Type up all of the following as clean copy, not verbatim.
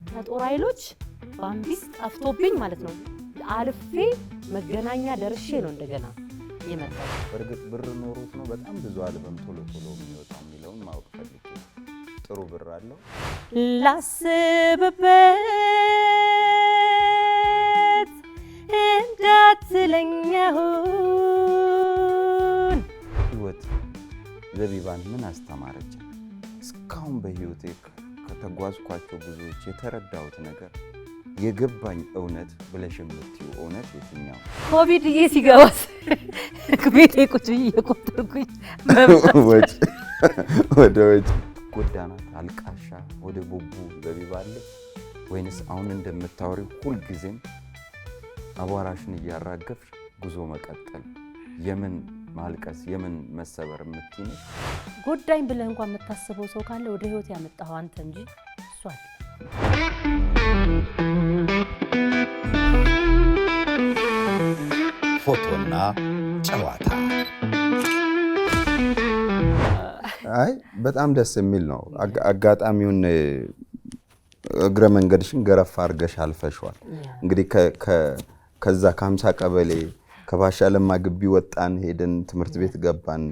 ከጦር ኃይሎች ባምቢስ ጠፍቶብኝ ማለት ነው አልፌ መገናኛ ደርሼ ነው እንደገና የመጣው። በርግጥ ብር ኖሮት ነው በጣም ብዙ አልበም ቶሎ የሚወጣው የሚለውን ማወቅ ፈልጌ። ጥሩ ብር አለው ላስብበት እንዳትለኛሁን። ህይወት ዘቢባን ምን አስተማረች? እስካሁን በህይወቴ ከተጓዝኳቸው ጉዞዎች የተረዳሁት ነገር የገባኝ እውነት ብለሽ የምትይው እውነት የትኛው? ኮቪድ ሲገባስ ቤቴ ቁጭ ብዬ እየቆጠርኩኝ ወደ ወጭ ጎዳናት አልቃሻ ወደ ቡቡ ዘቢባ አለ ወይንስ አሁን እንደምታወሪው ሁልጊዜም አቧራሽን እያራገፍሽ ጉዞ መቀጠል? የምን ማልቀስ የምን መሰበር የምትይኝ? ጎዳኝ ብለህ እንኳን የምታስበው ሰው ካለ ወደ ህይወት ያመጣኸው አንተ እንጂ እሱ አይደለም። ፎቶና ጨዋታ። አይ በጣም ደስ የሚል ነው። አጋጣሚውን እግረ መንገድሽን ገረፍ አድርገሽ አልፈሽዋል። እንግዲህ ከዛ ከ50 ቀበሌ ከባሻ ለማ ግቢ ወጣን፣ ሄደን ትምህርት ቤት ገባን።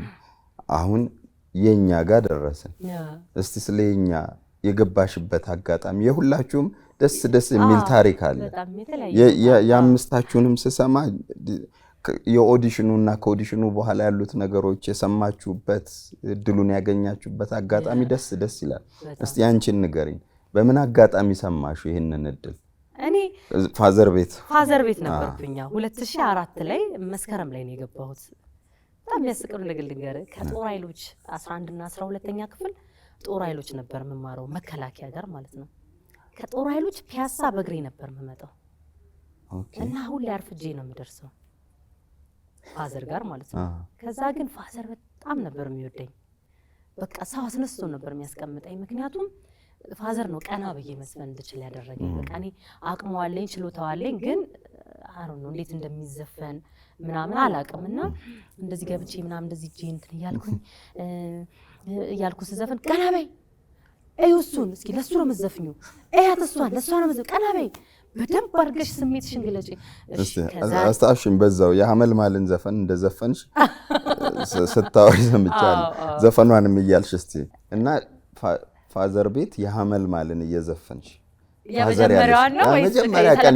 አሁን የኛ ጋር ደረስን። እስቲ ስለኛ የገባሽበት አጋጣሚ የሁላችሁም ደስ የሚል ታሪክ አለ። የአምስታችሁንም ስሰማ የኦዲሽኑና ከኦዲሽኑ በኋላ ያሉት ነገሮች የሰማችሁበት እድሉን ያገኛችሁበት አጋጣሚ ደስ ይላል። እስቲ አንቺን ንገሪኝ፣ በምን አጋጣሚ ሰማሹ ይሄንን እድል? እኔ ፋዘር ቤት ነበርኩኝ 2004 ላይ መስከረም ላይ ነው የገባሁት። በጣም የሚያስቀው ነገር ልንገርህ። ከጦር ኃይሎች 11 እና 12ኛ ክፍል ጦር ኃይሎች ነበር የምማረው፣ መከላከያ ጋር ማለት ነው። ከጦር ኃይሎች ፒያሳ በእግሬ ነበር የምመጣው እና ሁሌ አርፍጄ ነው የምደርሰው ፋዘር ጋር ማለት ነው። ከዛ ግን ፋዘር በጣም ነበር የሚወደኝ። በቃ ሰው አስነስቶ ነበር የሚያስቀምጠኝ። ምክንያቱም ፋዘር ነው ቀና ብዬ መስፈን እንድችል ያደረገኝ። በቃ እኔ አቅሙ አለኝ ችሎታው አለኝ፣ ግን አሁን ነው እንዴት እንደሚዘፈን ምናምን አላውቅም። እና እንደዚህ ገብቼ ምናምን እንደዚህ እጄ እንትን እያልኩ ስዘፈን ቀና በይ እዩሱን እስኪ ለሱ ነው የምትዘፍኙ፣ እያት እሷን ለሷ ነው የምትዘፍኙ፣ ቀና በይ በደንብ አድርገሽ ስሜትሽን ግለጪ። እሺ አስታውሽኝ፣ በዛው የሐመልማልን ዘፈን እንደዘፈንሽ ስታወሪ ሰምቻለሁ። ዘፈኗንም እያልሽ እስቲ እና ፋዘር ቤት የሐመልማልን እየዘፈንሽ የመጀመሪያዋን ነው ወይስ መጀመሪያ ቀን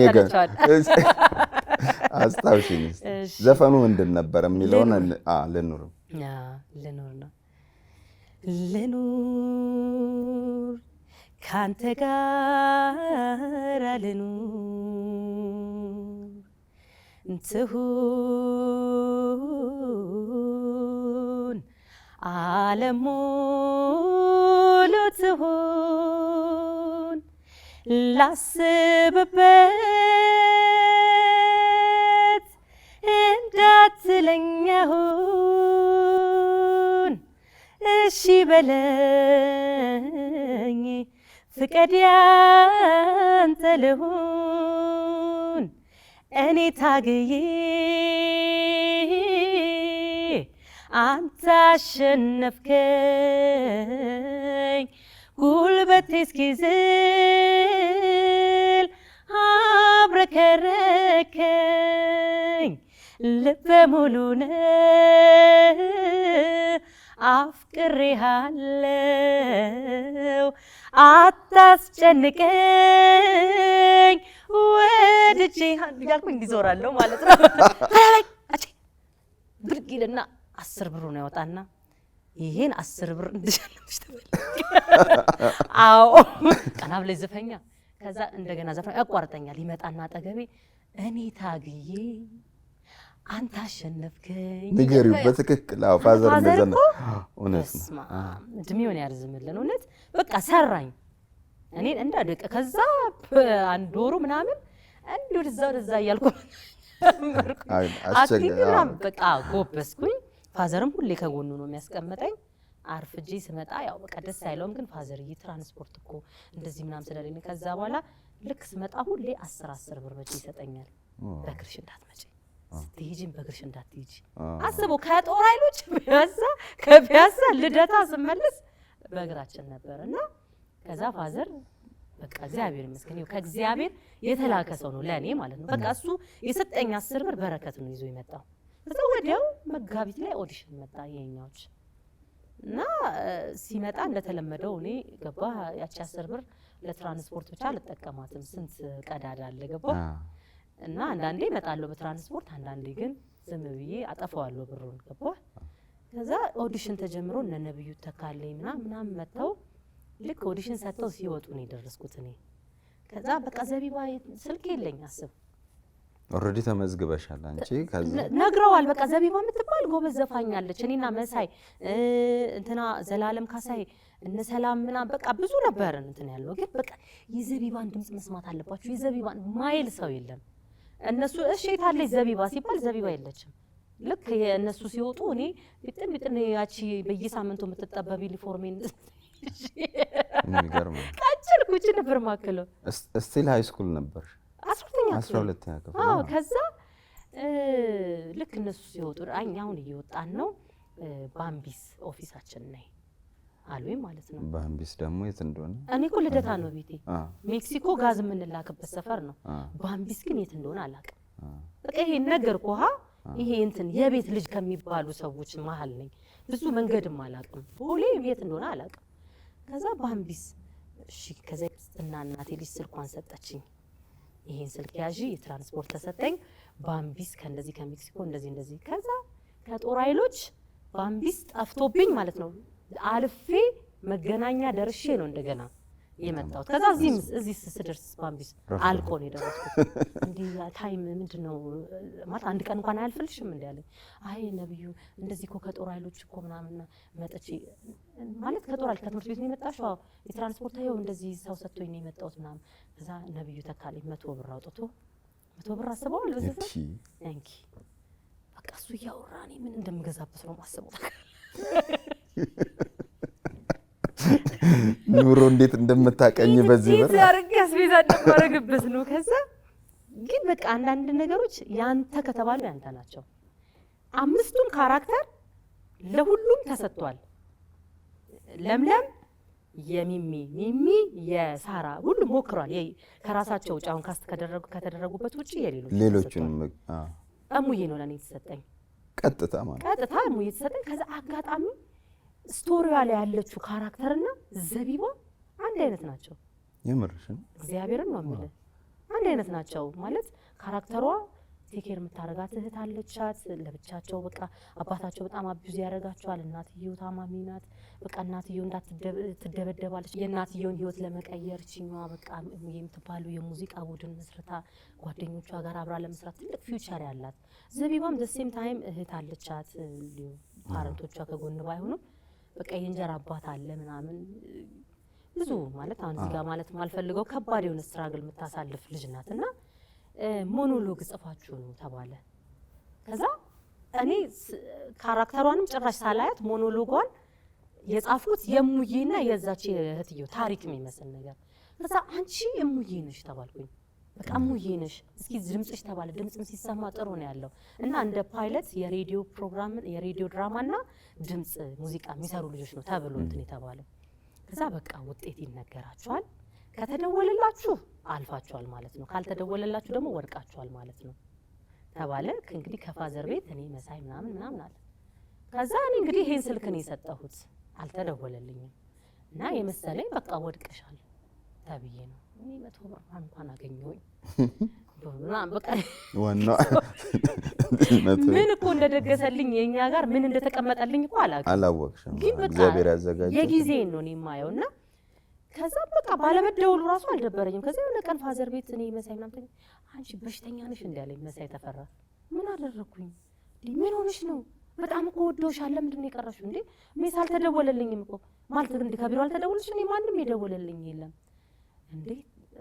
አስታውሽኝ። ዘፈኑ ምንድን ነበር የሚለውን ልኑር ነው ልኑር ካንተ ጋር ልኑር ትሁን ዓለም ሙሉ ትሁን ላስብበት እንዳትለኛሁን እሺ በለኝ ፍቀድ ያንተ ልሁን እኔ ታግዬ አንተ አሸነፍከኝ ጉልበቴ እስኪዝል አብረከረከኝ ልበ ሙሉ ነው አፍቅሬሃለው አታስጨንቀኝ ወድጄ ያልኩኝ እንዲዞራለሁ ማለት ነው። አጭ ብርጊልና 10 ብሩን ያወጣና ይሄን 10 ብር እንድሸልምሽ ተበል። አዎ ቀና ብለሽ ዘፈኛ። ከዛ እንደገና ዘፈኛ ያቋርጠኛል። ይመጣና አጠገቤ እኔ ታግዬ አንተ አሸነፍከኝ ንገሪው በትክክል። አዎ ፋዘር እንደዘነ እውነት ነው። እድሜውን ያርዝምልን። እውነት በቃ ሰራኝ እኔ እንዳደቀ። ከዛ አንድ ወሩ ምናምን እንዴ ወደዛ እያልኩ አክቲቭም በቃ ጎበስኩኝ። ፋዘርም ሁሌ ከጎኑ ነው የሚያስቀምጠኝ። አርፍጄ ስመጣ ያው በቃ ደስ አይለውም፣ ግን ፋዘርዬ ትራንስፖርት እኮ እንደዚህ ምናምን ስለሌለ ከዛ በኋላ ልክ ስመጣ ሁሌ 10 ብር በእጄ ይሰጠኛል። በእግርሽ እንዳትመጪ ስትሄጂም በእግርሽ እንዳትሄጂ። አስበው ከጦር ኃይሎች ከፒያሳ ልደታ ስመለስ በእግራችን ነበርና ከዛ ፋዘር በቃ እግዚአብሔር ይመስገን ከእግዚአብሔር የተላከ ሰው ነው ለኔ ማለት ነው። በቃ እሱ የሰጠኝ 10 ብር በረከት ነው ይዞ የመጣው። ከዛ ወዲያው መጋቢት ላይ ኦዲሽን መጣ የኛዎች እና ሲመጣ እንደተለመደው እኔ ገባ ያቺ 10 ብር ለትራንስፖርት ብቻ አልጠቀማትም። ስንት ቀዳዳ አለ ገባ እና አንዳንዴ እመጣለሁ በትራንስፖርት አንዳንዴ ግን ዝም ብዬ አጠፋዋለሁ ብሩን ገባ። ከዛ ኦዲሽን ተጀምሮ እነ ነብዩ ተካልኝ ምናምን መተው ልክ ኦዲሽን ሰጥተው ሲወጡ ነው የደረስኩት እኔ። ከዛ በቃ ዘቢባ ስልክ የለኝ አስብ ኦሬዲ ተመዝግበሻል አንቺ ከዛ ነግረዋል። በቃ ዘቢባ የምትባል ጎበዝ ዘፋኛለች እኔና መሳይ እንትና ዘላለም ካሳይ እነ ሰላም ምናምን በቃ ብዙ ነበርን እንትን ያለው ግን በቃ የዘቢባን ድምጽ መስማት አለባችሁ የዘቢባን ማይል ሰው የለም። እነሱ እሺ የታለች ዘቢባ ሲባል ዘቢባ የለችም። ልክ የእነሱ ሲወጡ እኔ ቢጥን ያቺ በየሳምንቱ የምትጠበብ ዩኒፎርሜን የሚገርም ቀጭል ኩች ነበር ማከለው ስቲል ሃይ ስኩል ነበር 12ኛ ክፍል። አዎ ከዛ ልክ እነሱ ሲወጡ አሁን እየወጣን ነው ባምቢስ ኦፊሳችን ነይ አሉኝ ማለት ነው። ባምቢስ ደግሞ የት እንደሆነ እኔ እኮ ልደታ ነው ቤቴ ሜክሲኮ ጋዝ የምንላክበት ሰፈር ነው። ባምቢስ ግን የት እንደሆነ አላውቅም። በቃ ይሄ ነገር ኮሃ ይሄ እንትን የቤት ልጅ ከሚባሉ ሰዎች መሃል ነኝ። ብዙ መንገድም አላውቅም። ቦሌ የት እንደሆነ አላውቅም። ከዛ ባምቢስ እሺ ከዛ እና እናቴ ልጅ ስልኳን ሰጠችኝ። ይሄን ስልክ ያዢ የትራንስፖርት ተሰጠኝ። ባምቢስ ከእንደዚህ ከሜክሲኮ እንደዚህ ከዛ ከጦር ኃይሎች ባምቢስ ጠፍቶብኝ ማለት ነው አልፌ መገናኛ ደርሼ ነው እንደገና የመጣሁት። ከዛ እዚህ ስደርስ ባምቢስ አልቆ ነው የደረስኩት። እንዴ ታይም ምንድነው ማለት አንድ ቀን እንኳን አያልፍልሽም እንዴ አለኝ። አይ ነብዩ እንደዚህ እኮ ከጦር ኃይሎች እኮ ምናምን መጥቼ ማለት ከጦር ኃይል ከትምህርት ቤት ነው የመጣሽው? አዎ የትራንስፖርት አይው እንደዚህ ሰው ሰጥቶኝ ነው የመጣሁት ምናምን። ከዛ ነብዩ ተካልኝ 100 ብር አውጥቶ 100 ብር አስበዋል በዚህ እንኪ በቃ እሱ እያወራ እኔ ምን እንደምገዛበት ነው ማስበው። ኑሮ እንዴት እንደምታቀኝ በዚህ ብር ያርግ አስቤዛ እንደማረግበት ነው። ከዛ ግን በቃ አንዳንድ ነገሮች ያንተ ከተባሉ ያንተ ናቸው። 5ቱም ካራክተር ለሁሉም ተሰጥቷል። ለምለም የሚሚ የሳራ ሁሉ ሞክሯል። ከራሳቸው ውጭ አሁን ካስት ከተደረጉበት ውጪ ሌሎቹንም እሙዬ ነው ለኔ የተሰጠኝ ቀጥታ እሙዬ የተሰጠኝ። ከዛ አጋጣሚ ስቶሪዋ ላይ ያለችው ካራክተርና ዘቢባ አንድ አይነት ናቸው። የምርሽን እግዚአብሔርን ነው የምልህ አንድ አይነት ናቸው ማለት ካራክተሯ ቴኬር የምታረጋት እህት አለቻት ለብቻቸው በቃ አባታቸው በጣም አቢዩዝ ያደርጋቸዋል። እናትየው ታማሚ ናት። በቃ እናትየው እንዳትደበደባለች። የእናትየውን ህይወት ለመቀየር ቺኛዋ በቃ የምትባሉ የሙዚቃ ቡድን መስርታ ጓደኞቿ ጋር አብራ ለመስራት ትልቅ ፊውቸር ያላት ዘቢባም ዘሴም ታይም እህት አለቻት። ፓረንቶቿ ከጎን ባይሆኑም በቃ የእንጀራ አባት አለ ምናምን ብዙ ማለት አሁን እዚህ ጋር ማለት ማልፈልገው ከባድ የሆነ ስትራግል የምታሳልፍ ልጅ ናትና ሞኖሎግ ጽፋችሁ ነው ተባለ። ከዛ እኔ ካራክተሯንም ጭራሽ ሳላያት ሞኖሎጓን የጻፍኩት የሙዬና የዛች እህትየው ታሪክ የሚመስል ነገር። ከዛ አንቺ የሙዬ ነሽ ተባልኩኝ። በቃ ሙዬ ነሽ እስኪ ድምጽሽ ተባለ። ድምጽም ሲሰማ ጥሩ ነው ያለው እና እንደ ፓይለት የሬዲዮ ፕሮግራም የሬዲዮ ድራማና ድምጽ ሙዚቃ የሚሰሩ ልጆች ነው ተብሎ እንትን የተባለው። ከዛ በቃ ውጤት ይነገራችኋል። ከተደወለላችሁ አልፋችኋል ማለት ነው፣ ካልተደወለላችሁ ደግሞ ወድቃችኋል ማለት ነው ተባለ። እንግዲህ ከፋዘር ቤት እኔ መሳይ ምናምን አለ። ከዛ እኔ እንግዲህ ይሄን ስልክ ነው የሰጠሁት፣ አልተደወለልኝም እና የመሰለኝ በቃ ወድቀሻል ተብዬ ነው። እኔ 100 ብር እንኳን አገኘሁኝ በቃ ዋናው ምን እኮ እንደደገሰልኝ የኛ ጋር ምን እንደተቀመጠልኝ እኮ አላወቅሽም። እግዚአብሔር ያዘጋጀው የጊዜ ነው እኔ የማየውና ከዛ በቃ ባለመደወሉ ራሱ አልደበረኝም። ከዛ የሆነ ቀን ፋዘር ቤት እኔ መሳይ ምናምን አንቺ በሽተኛ ነሽ እንዳለኝ መሳይ ተፈራ ምን አደረኩኝ? ምን ሆነሽ ነው? በጣም እኮ ወዶሻል። ለምንድን ነው የቀረሽው እንዴ? ሜስ አልተደወለልኝም እኮ ማለት እንዴ ከቢሮ አልተደወለልሽ? እኔ ማንም የደወለልኝ የለም እንዴ።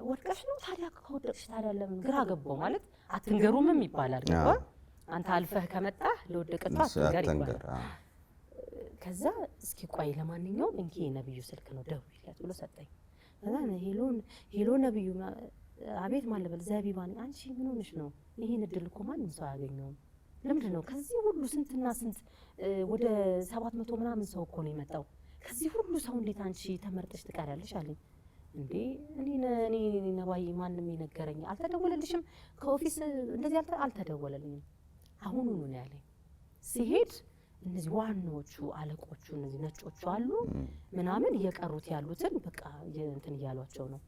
ወድቀሽ ነው ታዲያ? ከወደቅሽ ታዲያ ለምን? ግራ ገባው ማለት አትንገሩምም ይባላል። ገባ አንተ አልፈህ ከመጣህ ለወደቀችው አትንገር ይባላል። ከዛ እስኪ ቆይ ለማንኛውም እንኪ ነብዩ ስልክ ነው ደውይለት ብሎ ሰጠኝ። ከዛ ሄሎ ነብዩ አቤት ማለበል ዘቢባ አንቺ ምን ሆነሽ ነው? ይሄን እድል እኮ ማንም ሰው አያገኘውም። ለምንድን ነው ከዚህ ሁሉ ስንትና ስንት ወደ 700 ምናምን ሰው እኮ ነው የመጣው። ከዚህ ሁሉ ሰው እንዴት አንቺ ተመርጠሽ ትቀሪያለሽ አለኝ። እንዴ እኔ ነባይ ማንንም ይነገረኝ አልተደወለልሽም ከኦፊስ እንደዚህ አልተደወለልኝም አሁኑኑ ነው ያለኝ ሲሄድ እነዚህ ዋናዎቹ አለቆቹ እነዚህ ነጮቹ አሉ ምናምን እየቀሩት ያሉትን በቃ እንትን ያሏቸው ነው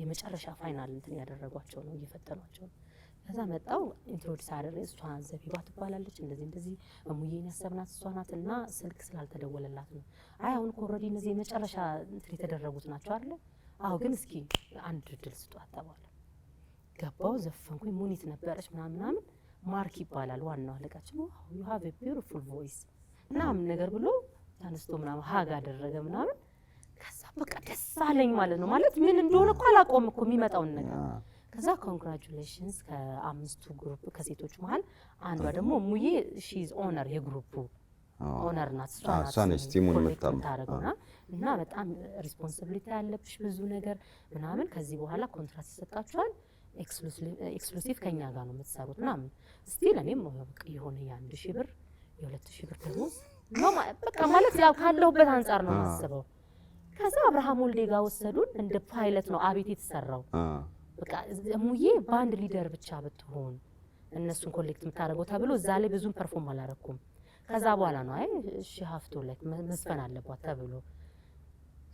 የመጨረሻ ፋይናል እንትን ያደረጓቸው ነው እየፈተኗቸው ነው ከዛ መጣው ኢንትሮዲዩስ አደረገ እሷ ዘቢባ ትባላለች እንደዚህ እሙዬን ያሰብናት እሷ ናትና ስልክ ስላልተደወለላት ነው አይ አሁን ኦሬዲ እነዚህ የመጨረሻ እንትን የተደረጉት ናቸው አይደል አው ግን እስኪ አንድ ድል ስጧት ተባለ ገባው ዘፈንኩኝ ሙኒት ነበረች ምናምን ማርክ ይባላል ዋናው አለቃችን you have a beautiful voice ምናምን ነገር ብሎ ታንስቶ ምናምን ሀግ አደረገ ምናምን ከዛ በቃ ደስ አለኝ ማለት ነው ማለት ምን እንደሆነ እኮ አላቆም እኮ የሚመጣውን ነገር ከዛ ኮንግራቹሌሽንስ ከአምስቱ ግሩፕ ከሴቶች መሃል አንዷ ደግሞ ሙዬ ሺ ኢዝ ኦነር የግሩፑ ኦነር ናት እሷ ናት ቲሙን የምታደርገውና እና በጣም ሪስፖንሲቢሊቲ ያለብሽ ብዙ ነገር ምናምን ከዚህ በኋላ ኮንትራክት ይሰጣችኋል ኤክስክሉሲቭ ከኛ ጋር ነው የምትሰሩት ምናምን ስቲል እኔም በቃ የሆነ የ1000 ብር የ2000 ብር ደሞዝ ነው በቃ ማለት ያው ካለውበት አንፃር ነው የማስበው ከዛ አብርሃም ወልዴ ጋር ወሰዱን እንደ ፓይለት ነው አቤት የተሰራው በቃ ሙዬ ባንድ ሊደር ብቻ ብትሆን እነሱን ኮሌክት የምታደርገው ተብሎ እዛ ላይ ብዙም ፐርፎርም አላረኩም ከዛ በኋላ ነው አይ እሺ ሀፍቶ ላይክ መስፈን አለባት ተብሎ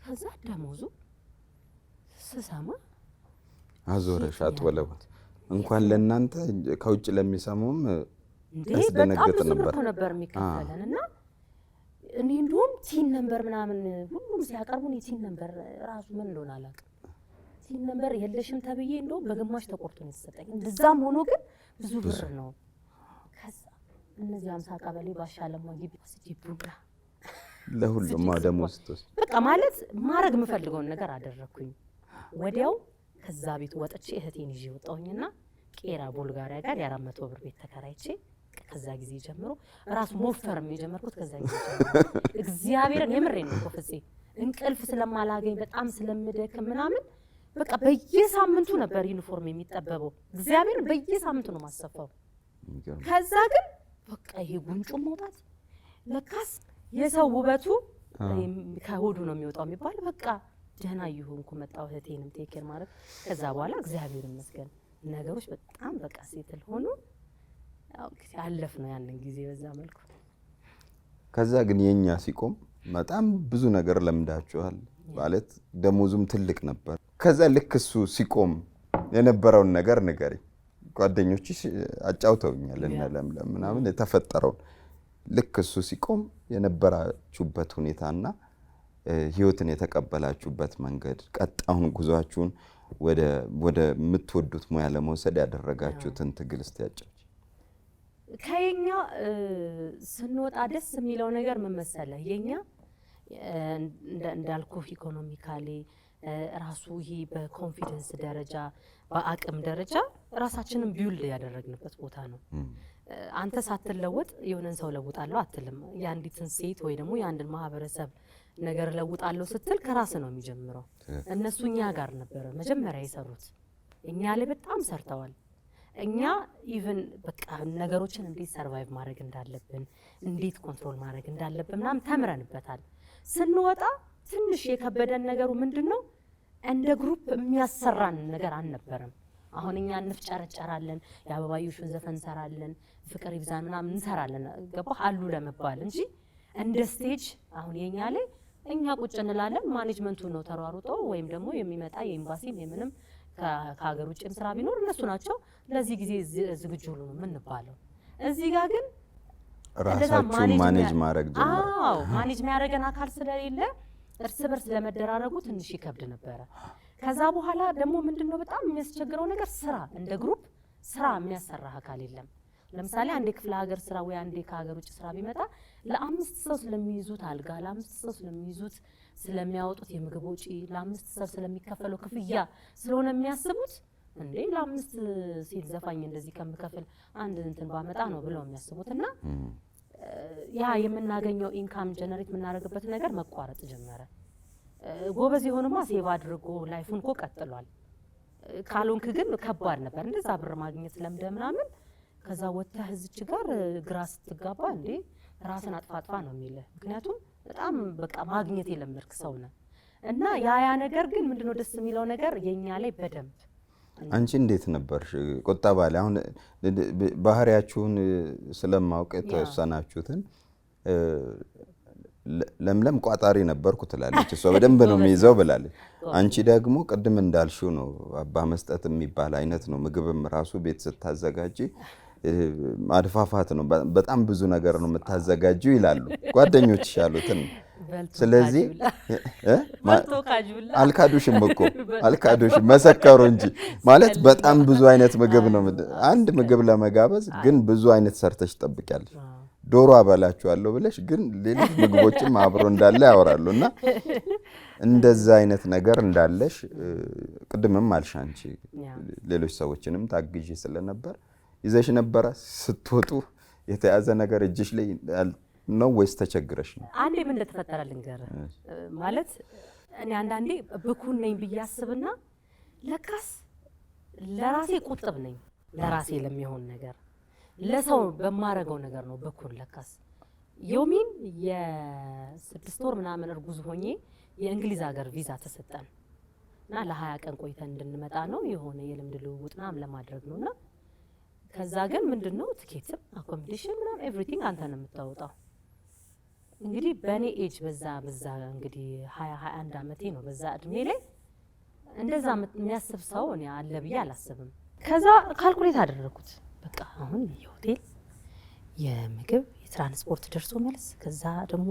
ከዛ ደሞዙ ስሰማ አዞረሽ አጥወለውት እንኳን ለእናንተ ከውጭ ለሚሰሙም ያስደነግጥ ነበር የሚከፈለንና እኔ እንደውም ቲን ነምበር ምናምን ሁሉም ሲያቀርቡን የቲን ነምበር ራሱ ምን እንደሆነ አላውቅም ቲን ነምበር የለሽም ተብዬ እንደውም በግማሽ ተቆርጦ ነው የተሰጠኝ እንደዛም ሆኖ ግን ብዙ ብር ነው ከዛ እነዚህ 50 ቀበሌ ባሻለማ ግቢ ወስጄ ቡና ለሁሉም ደሞዝ በቃ ማለት ማረግ የምፈልገውን ነገር አደረኩኝ ወዲያው ከዛ ቤት ወጥቼ እህቴን ይዤ ወጣሁኝና ቄራ ቡልጋሪያ ጋር የ400 ብር ቤት ተከራይቼ ከዛ ጊዜ ጀምሮ ራሱ ሞፈርም የጀመርኩት ከዛ ጊዜ ጀምሮ እግዚአብሔርን የምሬን ነው ኮፍሴ እንቅልፍ ስለማላገኝ በጣም ስለምደክም ምናምን በቃ በየሳምንቱ ነበር ዩኒፎርም የሚጠበበው እግዚአብሔርን በየሳምንቱ ነው ማሰፋው ከዛ ግን በቃ ይሄ ጉንጩ መውጣት ለካስ የሰው ውበቱ ከሆዱ ነው የሚወጣው የሚባል በቃ ደህና ይሁንኩ መጣው እህቴንም ቴኬር ማለት ከዛ በኋላ እግዚአብሔር ይመስገን ነገሮች በጣም በቃ ሴትል ሆኖ ያው አለፍ ነው ያንን ጊዜ በዛ መልኩ ከዛ ግን የኛ ሲቆም በጣም ብዙ ነገር ለምዳችኋል ማለት ደሞዙም ትልቅ ነበር ከዛ ልክ እሱ ሲቆም የነበረውን ነገር ንገሪ ጓደኞችሽ አጫውተውኛል እና ለምለም ምናምን የተፈጠረው ልክ እሱ ሲቆም የነበራችሁበት ሁኔታና ህይወትን የተቀበላችሁበት መንገድ ቀጣውን ጉዟችሁን ወደ ምትወዱት ሙያ ለመውሰድ ያደረጋችሁትን ትግል እስቲ ያጫውች ከኛ ስንወጣ ደስ የሚለው ነገር ምን መሰለህ የኛ እንዳልኩ ኢኮኖሚካሊ ራሱ ይሄ በኮንፊደንስ ደረጃ በአቅም ደረጃ ራሳችንን ቢውልድ ያደረግንበት ቦታ ነው አንተ ሳትለወጥ የሆነን ሰው ለውጣለሁ አትልም ያንዲትን ሴት ወይ ደግሞ ያንድን ማህበረሰብ ነገር ለውጣለሁ ስትል ከራስ ነው የሚጀምረው እነሱ እኛ ጋር ነበር መጀመሪያ የሰሩት እኛ ላይ በጣም ሰርተዋል እኛ ኢቭን በቃ ነገሮችን እንዴት ሰርቫይቭ ማድረግ እንዳለብን እንዴት ኮንትሮል ማድረግ እንዳለብን ምናምን ተምረንበታል ስንወጣ ትንሽ የከበደን ነገሩ ምንድነው እንደ ግሩፕ የሚያሰራን ነገር አልነበረም አሁን እኛ እንፍጨረጨራለን ያበባዩሽን ዘፈን ሰራለን ፍቅር ይብዛን ምናምን እንሰራለን ገባህ አሉ ለመባል እንጂ እንደ ስቴጅ አሁን የኛ ላይ እኛ ቁጭ እንላለን ማኔጅመንቱ ነው ተሯሩጦ ወይም ደግሞ የሚመጣ የኤምባሲም የምንም ከሀገር ውጭም ስራ ቢኖር እነሱ ናቸው ለዚህ ጊዜ ዝግጁ ነው የምንባለው እዚህ ጋር ግን ራሳችሁ ማኔጅ ማድረግ ጀመረ አዎ ማኔጅ የሚያደርገን አካል ስለሌለ እርስ በርስ ለመደራረጉ ትንሽ ይከብድ ነበር ከዛ በኋላ ደግሞ ምንድነው በጣም የሚያስቸግረው ነገር ስራ እንደ ግሩፕ ስራ የሚያሰራ አካል የለም ለምሳሌ አንዴ ክፍለ ሀገር ስራ ወይ አንዴ ከሀገር ውጭ ስራ ቢመጣ ለአምስት ሰው ስለሚይዙት አልጋ ለአምስት ሰው ስለሚይዙት ስለሚያወጡት የምግብ ወጪ ለአምስት ሰው ስለሚከፈለው ክፍያ ስለሆነ የሚያስቡት እንዴ ለአምስት ሴት ዘፋኝ እንደዚህ ከምከፍል አንድ እንትን ባመጣ ነው ብለው የሚያስቡትና ያ የምናገኘው ኢንካም ጀነሬት የምናደርግበት ነገር መቋረጥ ጀመረ ጎበዝ የሆነማ ሴቭ አድርጎ ላይፉን እኮ ቀጥሏል ካልሆንክ ግን ከባድ ነበር እንደዛ ብር ማግኘት ለምደ ምናምን ከዛ ወጣህ እዚች ጋር ግራስ ትጋባ እንዴ ራስን አጥፋጥፋ ነው የሚለው ምክንያቱም በጣም በቃ ማግኘት የለምርክ ሰው ነህ እና ያ ነገር ግን ምንድነው ደስ የሚለው ነገር የኛ ላይ በደንብ አንቺ እንዴት ነበርሽ ቁጠባ ላይ አሁን ባህሪያችሁን ስለማውቅ ተወሰናችሁትን ለምለም ቋጣሪ ነበርኩ ትላለች እሷ በደንብ ነው የሚይዘው ብላለች አንቺ ደግሞ ቅድም እንዳልሽው ነው አባ መስጠት የሚባል አይነት ነው ምግብም ራሱ ቤት ስታዘጋጂ ማድፋፋት ነው በጣም ብዙ ነገር ነው የምታዘጋጂው ይላሉ ጓደኞች ያሉትን ስለዚህ አልካዱሽም እኮ አልካዱሽም መሰከሩ እንጂ ማለት በጣም ብዙ አይነት ምግብ ነው አንድ ምግብ ለመጋበዝ ግን ብዙ አይነት ሰርተሽ ትጠብቂያለሽ ዶሮ አባላችኋለሁ ብለሽ ግን ሌሎች ምግቦችም አብሮ እንዳለ ያወራሉና እንደዛ አይነት ነገር እንዳለሽ ቅድምም አልሽ አንቺ ሌሎች ሰዎችንም ታግዢ ስለነበር ይዘሽ ነበር ስትወጡ የተያዘ ነገር እጅሽ ላይ ነው ወይስ ተቸግረሽ ነው አንዴ ምን እንደተፈጠረ ልንገርህ ማለት እኔ አንዳንዴ ብኩን ነኝ ብያስብና ለካስ ለራሴ ቁጥብ ነኝ ለራሴ ለሚሆን ነገር ለሰው በማረገው ነገር ነው ብኩን ለካስ ዮሚን የ6 ወር ምናምን እርጉዝ ሆኜ የእንግሊዝ ሀገር ቪዛ ተሰጠን እና ለ20 ቀን ቆይተን እንድንመጣ ነው የሆነ የልምድ ልውውጥ ምናምን ለማድረግ ነውና ከዛ ግን ምንድነው ቲኬትም አኮሞዴሽን ምናምን ኤቭሪቲንግ አንተ ነው የምታወጣው እንግዲህ በኔ ኤጅ በዛ እንግዲህ 21 አመቴ ነው በዛ እድሜ ላይ እንደዛ የሚያስብ ሰው እኔ አለ ብዬ አላስብም ከዛ ካልኩሌት አደረኩት በቃ አሁን የሆቴል የምግብ የትራንስፖርት ደርሶ መልስ ከዛ ደግሞ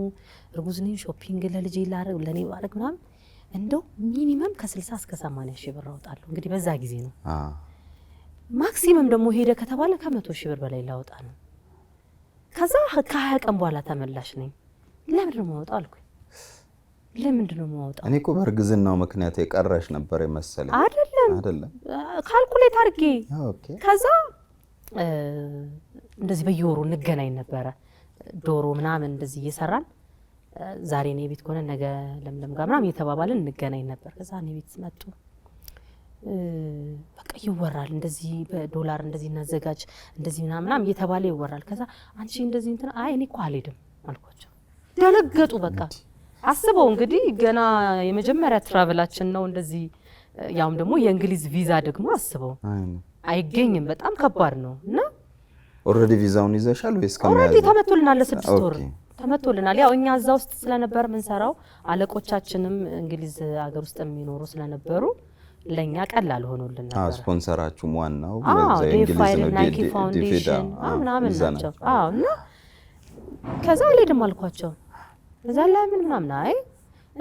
እርጉዝ ነኝ ሾፒንግ ለልጄ ለኔ ባረግ ምናምን እንደው ሚኒመም ከ60 እስከ 80 ሺህ ብር አወጣለሁ እንግዲህ በዛ ጊዜ ነው ማክሲመም ደግሞ ሄደ ከተባለ ከ100 ሺህ ብር በላይ ላወጣ ነው ከዛ ከ20 ቀን በኋላ ተመላሽ ነኝ ለምን ነው ማውጣው አልኩ ለምንድን ነው ማውጣው እኔ እኮ በርግዝናው ምክንያት የቀረሽ ነበር የመሰለኝ አይደለም ካልኩሌት አድርጌ ኦኬ ከዛ እንደዚህ በየወሩ እንገናኝ ነበር ዶሮ ምናምን እንደዚህ እየሰራን ዛሬ ነው ቤት ኮነ ነገ ለምለም ጋር ምናምን እየተባባልን እንገናኝ ነበር ከዛ ነው ቤት መጡ በቃ ይወራል እንደዚህ በዶላር እንደዚህ እናዘጋጅ እንደዚህ ምናምን እየተባለ ይወራል ከዛ አንቺ እንደዚህ እንትን አይ እኔ እኮ አልሄድም አልኳቸው ደነገጡ በቃ አስበው እንግዲህ ገና የመጀመሪያ ትራቨላችን ነው እንደዚህ ያውም ደግሞ የእንግሊዝ ቪዛ ደግሞ አስበው አይገኝም በጣም ከባድ ነው እና ኦሬዲ ቪዛውን ይዘሻል ወይስ ከመያዝ ኦሬዲ ተመቶልናል ለ6 ወር ተመቶልናል ያው እኛ እዛ ውስጥ ስለነበር ምን ሰራው አለቆቻችንም እንግሊዝ ሀገር ውስጥ የሚኖሩ ስለነበሩ ለኛ ቀላል ሆኖልን ነበር ስፖንሰራችሁ ዋናው የእንግሊዝ ነው ናይኪ ፋውንዴሽን ምናምን ናቸው እና ከዛ ላይ ደም አልኳቸው ከዛ ላይ ምናምን አይ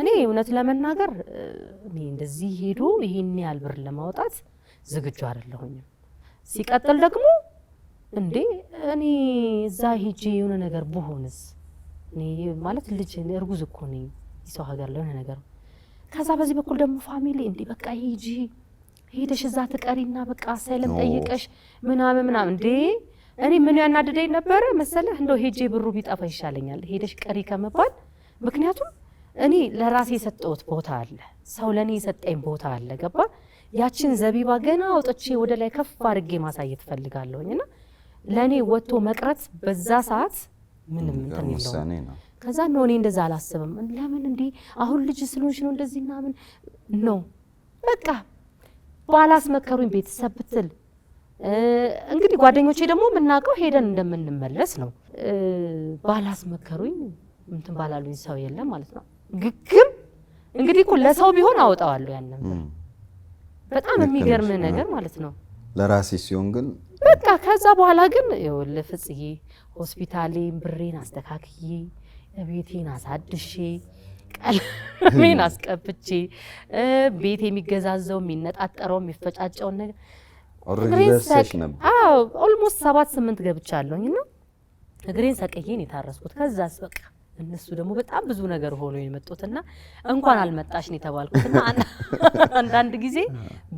እኔ እውነት ለመናገር እኔ እንደዚህ ሄዶ ይሄን ያህል ብር ለማውጣት ዝግጁ አይደለሁኝም ሲቀጥል ደግሞ እንዴ እኔ እዛ ሄጄ የሆነ ነገር በሆነስ እኔ ማለት ልጅ እርጉዝ እኮ ነኝ ይሰው ሀገር ለሆነ ነገር ከዛ በዚህ በኩል ደግሞ ፋሚሊ እንዴ በቃ ሄደሽ እዛ ተቀሪና በቃ ሳይለም ጠይቀሽ ምናምን እንዴ እኔ ምን ያናደደኝ ነበር መሰለህ እንደው ሄጄ ብሩ ቢጣፋ ይሻለኛል ሄደሽ ቀሪ ከመባል ምክንያቱም እኔ ለራሴ የሰጠሁት ቦታ አለ ሰው ለኔ የሰጠኝ ቦታ አለ ገባ ያችን ዘቢባ ገና አውጥቼ ወደ ላይ ከፍ አድርጌ ማሳየት ፈልጋለሁኝና ለኔ ወጥቶ መቅረት በዛ ሰዓት ምንም እንትን የለውም ከዛ ነው እኔ እንደዛ አላስብም ለምን እንዴ አሁን ልጅ ስለሆንሽ ነው እንደዚህና ምን ነው በቃ ባላስ መከሩኝ ቤተሰብ ብትል እንግዲህ ጓደኞቼ ደግሞ ምናቀው ሄደን እንደምንመለስ ነው ባላስ መከሩኝ እንትን ባላሉኝ ሰው የለም ማለት ነው ግግም እንግዲህ እኮ ለሰው ቢሆን አውጣዋለሁ ያንን በጣም የሚገርም ነገር ማለት ነው ለራሴ ሲሆን ግን በቃ ከዛ በኋላ ግን ለፍጽዬ ሆስፒታሌን ብሬን አስተካክዬ ቤቴን አሳድሼ ቀለሜን አስቀብጬ ቤት የሚገዛዘው የሚነጣጠረው የሚፈጫጨው ነገር ኦሬዲ ደርሰሽ ነበር አዎ ኦልሞስት 7-8 ገብቻለሁኝና እግሬን ሰቀየን የታረስኩት ከዛስ በቃ እነሱ ደግሞ በጣም ብዙ ነገር ሆኖ የመጡትና እንኳን አልመጣሽ ነው ተባልኩትና አንዳንድ ጊዜ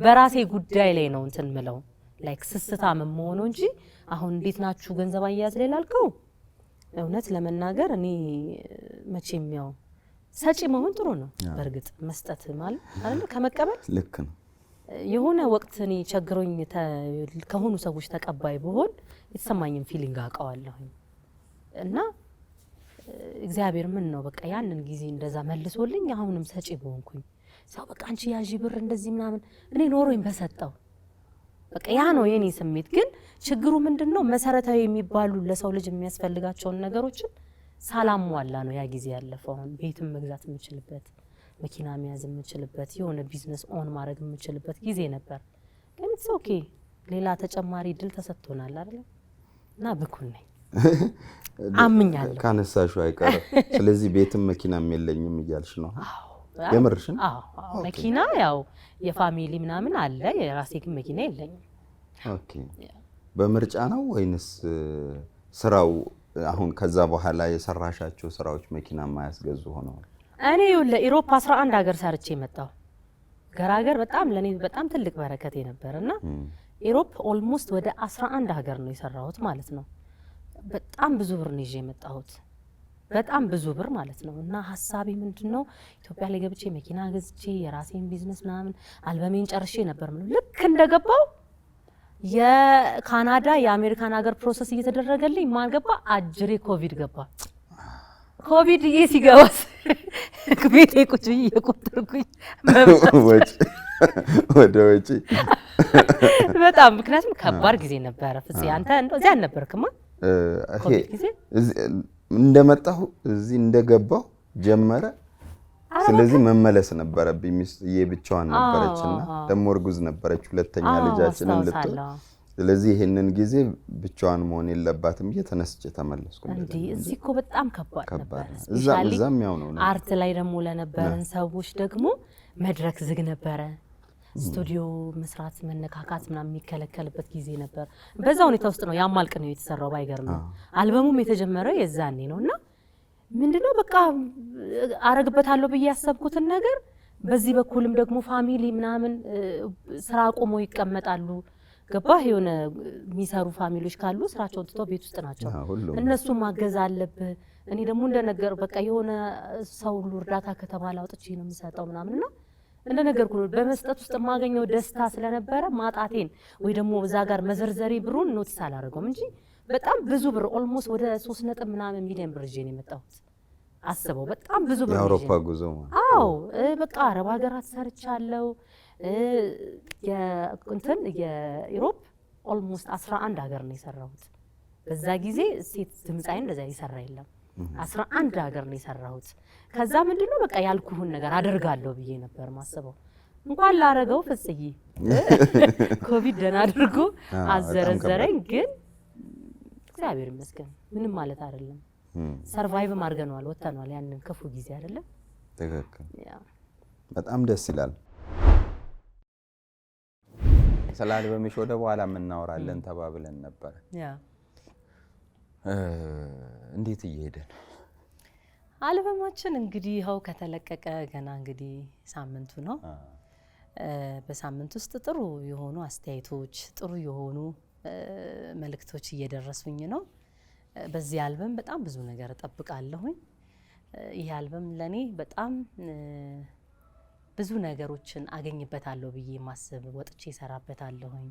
በራሴ ጉዳይ ላይ ነው እንትን ምለው ላይክ ስስታም መሆኑ እንጂ አሁን እንዴት ናችሁ ገንዘብ አያያዝ ላይ ላልከው እውነት ለመናገር እኔ መቼም ያው ሰጪ መሆን ጥሩ ነው በርግጥ መስጠት ማለት አይደል ከመቀበል ልክ ነው የሆነ ወቅት እኔ ቸግሮኝ ከሆኑ ሰዎች ተቀባይ በሆን የተሰማኝን ፊሊንግ አውቀዋለሁ እና እግዚአብሔር ምን ነው በቃ ያንን ጊዜ እንደዛ መልሶልኝ አሁንም ሰጪ በሆንኩኝ ሰው በቃ አንቺ ያዢ ብር እንደዚህ ምናምን እኔ ኖሮኝ በሰጠው በቃ ያ ነው የኔ ስሜት። ግን ችግሩ ምንድነው መሰረታዊ የሚባሉ ለሰው ልጅ የሚያስፈልጋቸውን ነገሮችን ሳላሟላ ነው ያ ጊዜ ያለፈው። አሁን ቤትም መግዛት የምችልበት መኪና መያዝ የምችልበት የሆነ ቢዝነስ ኦን ማድረግ የምችልበት ጊዜ ነበር። ግን ኢትስ ኦኬ ሌላ ተጨማሪ ድል ተሰጥቶናል አይደል? እና ብኩን ነኝ አምኛለሁ ካነሳሹ አይቀር። ስለዚህ ቤትም መኪናም የለኝም እያልሽ ነው? አዎ የምርሽን? አዎ መኪና ያው የፋሚሊ ምናምን አለ፣ የራሴ ግን መኪና የለኝም። ኦኬ በምርጫ ነው ወይንስ ስራው አሁን ከዛ በኋላ የሰራሻቸው ስራዎች መኪና ማያስገዙ ሆነዋል? እኔ ለኢሮፕ 11 ሀገር ሰርቼ መጣሁ። ገራገር በጣም ለኔ በጣም ትልቅ በረከት ነበርና ኢሮፕ ኦልሞስት ወደ 11 ሀገር ነው የሰራሁት ማለት ነው። በጣም ብዙ ብር ነው ይዤ የመጣሁት፣ በጣም ብዙ ብር ማለት ነው። እና ሐሳቤ ምንድነው ኢትዮጵያ ላይ ገብቼ መኪና ገዝቼ የራሴን ቢዝነስ ምናምን አልበሜን ጨርሼ ነበር። ልክ እንደገባው የካናዳ የአሜሪካን ሀገር ፕሮሰስ እየተደረገልኝ ማን ገባ? አጅሬ ኮቪድ ገባ። ኮቪድ ሲገባስ ቤቴ ቁጭ ብዬ እየቆጠርኩኝ ወደ ወጪ በጣም ምክንያቱም ከባድ ጊዜ ነበረ። ፍፄ አንተ እንደዚህ አልነበርክማ? ኮቪድ ጊዜ እንደመጣሁ እዚህ እንደገባሁ ጀመረ። ስለዚህ መመለስ ነበረብኝ። ሚስትዬ ብቻዋን ነበረችና ደሞ እርጉዝ ነበረች፣ ሁለተኛ ልጃችንን ልትወልድ። ስለዚህ ይሄንን ጊዜ ብቻዋን መሆን የለባትም እየተነስቼ ተመለስኩ። እንዴ እዚህ እኮ በጣም ከባድ ነበር። እዛም ያው ነው። አርት ላይ ደግሞ ለነበረን ሰዎች ደግሞ መድረክ ዝግ ነበረ። ስቱዲዮ መስራት መነካካት ምናምን የሚከለከልበት ጊዜ ነበር። በዛ ሁኔታ ውስጥ ነው ያማልቅ ነው የተሰራው። ባይገርም አልበሙም የተጀመረው የዛኔ ነውና ምንድነው በቃ አረግበታለሁ ብዬ ያሰብኩትን ነገር በዚህ በኩልም ደግሞ ፋሚሊ ምናምን ስራ ቆመው ይቀመጣሉ። ገባህ? የሆነ የሚሰሩ ፋሚሊዎች ካሉ ስራቸውን ትተው ቤት ውስጥ ናቸው። እነሱ ማገዝ አለብህ። እኔ ደግሞ እንደነገር በቃ የሆነ ሰው ሁሉ እርዳታ ከተባለ አውጥቼ ነው የምሰጠው ምናምንና እንደነገርኩ በመስጠት ውስጥ የማገኘው ደስታ ስለነበረ ማጣቴን ወይ ደግሞ እዛ ጋር መዘርዘሪ ብሩን ኖቲስ አላደረገውም እንጂ በጣም ብዙ ብር ኦልሞስት ወደ 3 ምናምን ሚሊዮን ብር ይዤ ነው የመጣሁት። አስበው በጣም ብዙ ብር። የአውሮፓ ጉዞ አዎ በቃ አረብ ሀገራት ሰርቻለሁ። የእንትን የኢሮፕ ኦልሞስት 11 ሀገር ነው የሰራሁት። በዛ ጊዜ ሴት ድምጻዬ እንደዛ ይሰራ የለም። 11 ሀገር ነው የሰራሁት። ከዛ ምንድነው በቃ ያልኩህን ነገር አደርጋለሁ ብዬ ነበር ማስበው። እንኳን ላረገው ፍጽይ ኮቪድ ደና አድርጎ አዘረዘረኝ። ግን እግዚአብሔር ይመስገን ምንም ማለት አይደለም። ሰርቫይቭ ማርገናል፣ ወጣናል ያንን ክፉ ጊዜ አይደለም። ተከክል በጣም ደስ ይላል። ሰላም በሚሽ ወደ በኋላ እናወራለን ተባብለን ነበር። እንዴት እየሄደ ነው አልበማችን? እንግዲህ ይኸው ከተለቀቀ ገና እንግዲህ ሳምንቱ ነው። በሳምንት ውስጥ ጥሩ የሆኑ አስተያየቶች፣ ጥሩ የሆኑ መልእክቶች እየደረሱኝ ነው። በዚህ አልበም በጣም ብዙ ነገር እጠብቃለሁኝ። ይሄ አልበም ለኔ በጣም ብዙ ነገሮችን አገኝበታለሁ ብዬ ማስብ ወጥቼ እሰራበታለሁኝ።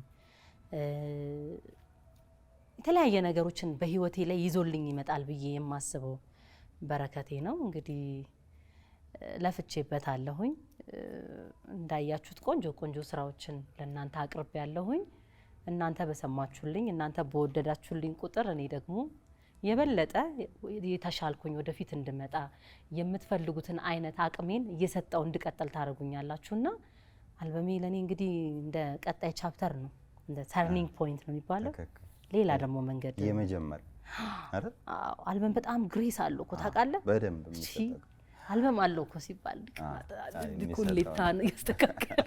የተለያየ ነገሮችን በህይወቴ ላይ ይዞልኝ ይመጣል ብዬ የማስበው በረከቴ ነው። እንግዲህ ለፍቼበታለሁኝ። እንዳያችሁት ቆንጆ ቆንጆ ስራዎችን ለእናንተ አቅርቤያለሁኝ። እናንተ በሰማችሁልኝ፣ እናንተ በወደዳችሁልኝ ቁጥር እኔ ደግሞ የበለጠ የተሻልኩኝ ወደፊት እንድመጣ የምትፈልጉትን አይነት አቅሜን እየሰጠው እንድቀጥል ታደርጉኛላችሁና አልበሜ ለኔ እንግዲህ እንደ ቀጣይ ቻፕተር ነው፣ እንደ ተርኒንግ ፖይንት ነው የሚባለው። ሌላ ደግሞ መንገድ የመጀመር አይደል? አልበም በጣም ግሬስ አለው እኮ ታውቃለህ። በደንብ አልበም አለው እኮ ሲባል ዲኩሌታ ነው ያስተካከለ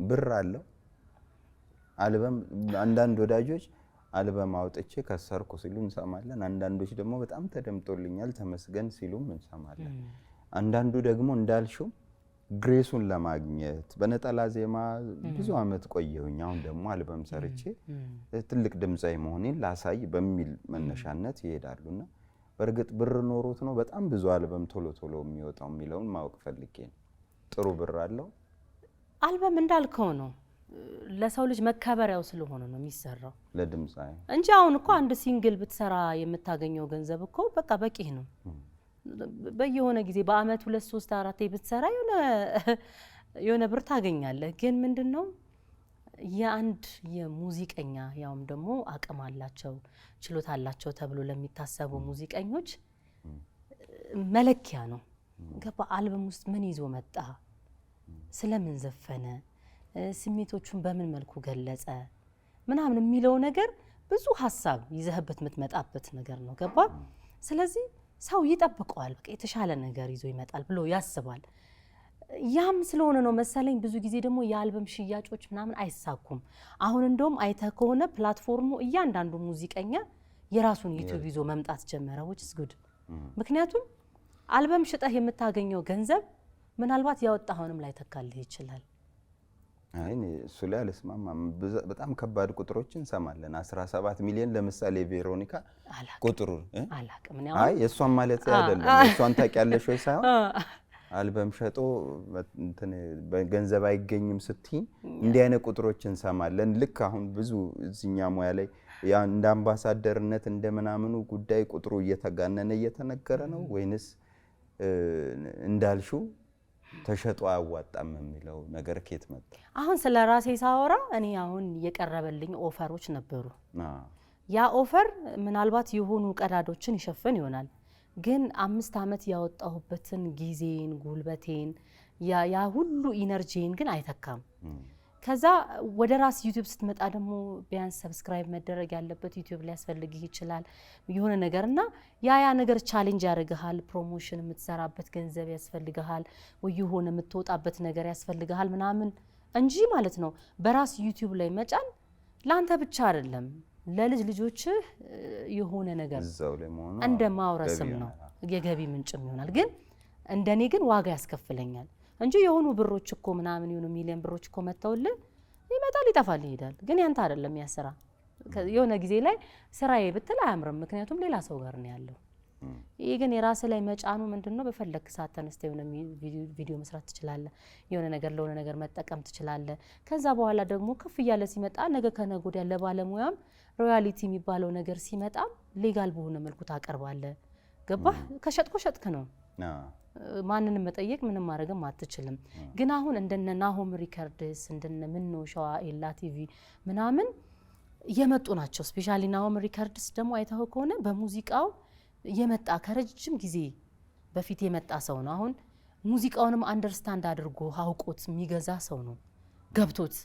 ብር አለው አልበም። አንዳንድ ወዳጆች አልበም አውጥቼ ከሰርኩ ሲሉ እንሰማለን። አንዳንዶች ደግሞ በጣም ተደምጦልኛል ተመስገን ሲሉም እንሰማለን። አንዳንዱ ደግሞ እንዳልሽው ግሬሱን ለማግኘት በነጠላ ዜማ ብዙ አመት ቆየሁኝ። አሁን ደግሞ አልበም ሰርቼ ትልቅ ድምጻዊ መሆኔን ላሳይ በሚል መነሻነት ይሄዳሉና በርግጥ ብር ኖሮት ነው በጣም ብዙ አልበም ቶሎ ቶሎ የሚወጣው የሚለውን ማወቅ ፈልጌ ነው። ጥሩ ብር አለው አልበም እንዳልከው ነው። ለሰው ልጅ መከበሪያው ስለሆነ ነው የሚሰራው ለድምጻይ እንጂ አሁን እኮ አንድ ሲንግል ብትሰራ የምታገኘው ገንዘብ እኮ በቃ በቂ ነው። በየሆነ ጊዜ በአመት 2 3 4 ብትሰራ የሆነ ብር ታገኛለህ። ግን ምንድነው የአንድ የሙዚቀኛ ያውም ደግሞ አቅም አላቸው ችሎታ አላቸው ተብሎ ለሚታሰቡ ሙዚቀኞች መለኪያ ነው። ገባ አልበም ውስጥ ምን ይዞ መጣ፣ ስለምን ዘፈነ፣ ስሜቶቹን በምን መልኩ ገለጸ ምናምን የሚለው ነገር ብዙ ሐሳብ ይዘህበት የምትመጣበት ነገር ነው። ገባ ስለዚህ ሰው ይጠብቀዋል፣ በቃ የተሻለ ነገር ይዞ ይመጣል ብሎ ያስባል። ያም ስለሆነ ነው መሰለኝ ብዙ ጊዜ ደግሞ የአልበም ሽያጮች ምናምን አይሳኩም። አሁን እንደውም አይተህ ከሆነ ፕላትፎርሙ እያንዳንዱ ሙዚቀኛ የራሱን ዩቲዩብ ይዞ መምጣት ጀመረ which is good። ምክንያቱም አልበም ሽጠህ የምታገኘው ገንዘብ ምናልባት ያወጣኸውንም ላይ ተካልህ ይችላል። አይ እሱ ላይ አልስማማም። በጣም ከባድ ቁጥሮችን እንሰማለን። 17 ሚሊዮን ለምሳሌ ቬሮኒካ ቁጥሩ አላቅም። አይ የሷን ማለት አይደለም የሷን ታውቂያለሽ ወይ ሳይሆን አልበም ሸጦ እንትን በገንዘብ አይገኝም ስትይ እንዲህ አይነት ቁጥሮችን እንሰማለን። ልክ አሁን ብዙ እዚኛ ሙያ ላይ ያ እንደ አምባሳደርነት እንደምናምኑ ጉዳይ ቁጥሩ እየተጋነነ እየተነገረ ነው ወይንስ እንዳልሽው ተሸጦ አያዋጣም የሚለው ነገር ከየት መጣ? አሁን ስለ ራሴ ሳወራ እኔ አሁን የቀረበልኝ ኦፈሮች ነበሩ። ያ ኦፈር ምናልባት የሆኑ ቀዳዶችን ይሸፍን ይሆናል፣ ግን 5 አመት ያወጣሁበትን ጊዜን ጉልበቴን ያ ሁሉ ኢነርጂን ግን አይተካም። ከዛ ወደ ራስ ዩቲዩብ ስትመጣ ደግሞ ቢያንስ ሰብስክራይብ መደረግ ያለበት ዩቲዩብ ላይ ያስፈልግህ ይችላል የሆነ ነገርና ያ ነገር ቻሌንጅ ያደርግሃል። ፕሮሞሽን የምትሰራበት ገንዘብ ያስፈልግሃል ወይ የሆነ የምትወጣበት ነገር ያስፈልግሃል ምናምን እንጂ ማለት ነው። በራስ ዩቲዩብ ላይ መጫን ላንተ ብቻ አይደለም ለልጅ ልጆችህ የሆነ ነገር እንደ ማውረስም ነው የገቢ ምንጭም ይሆናል። ግን እንደኔ ግን ዋጋ ያስከፍለኛል እንጂ የሆኑ ብሮች እኮ ምናምን የሆኑ ሚሊዮን ብሮች እኮ መተውልህ ይመጣል ይጠፋል ይሄዳል። ግን ያንተ አይደለም ያስራ የሆነ ጊዜ ላይ ስራዬ ብትል አያምርም፣ ምክንያቱም ሌላ ሰው ጋር ነው ያለው። ይሄ ግን የራስ ላይ መጫኑ ምንድነው በፈለክ ሰዓት ተነስተ የሆነ ቪዲዮ መስራት ትችላለህ፣ የሆነ ነገር ለሆነ ነገር መጠቀም ትችላለህ። ከዛ በኋላ ደግሞ ከፍ እያለ ሲመጣ ነገ ከነገ ወዲያ ለባለሙያም ሮያሊቲ የሚባለው ነገር ሲመጣ ሌጋል በሆነ መልኩ ታቀርባለህ። ገባህ? ከሸጥኮ ሸጥክ ነው። ማንንም መጠየቅ ምንም ማድረግም አትችልም። ግን አሁን እንደነ ናሆም ሪከርድስ እንደነ ምነው ሸዋ ኤላ ቲቪ ምናምን የመጡ ናቸው። ስፔሻሊ ናሆም ሪከርድስ ደግሞ አይተው ከሆነ በሙዚቃው የመጣ ከረጅም ጊዜ በፊት የመጣ ሰው ነው። አሁን ሙዚቃውንም አንደርስታንድ አድርጎ አውቆት የሚገዛ ሰው ነው። ገብቶት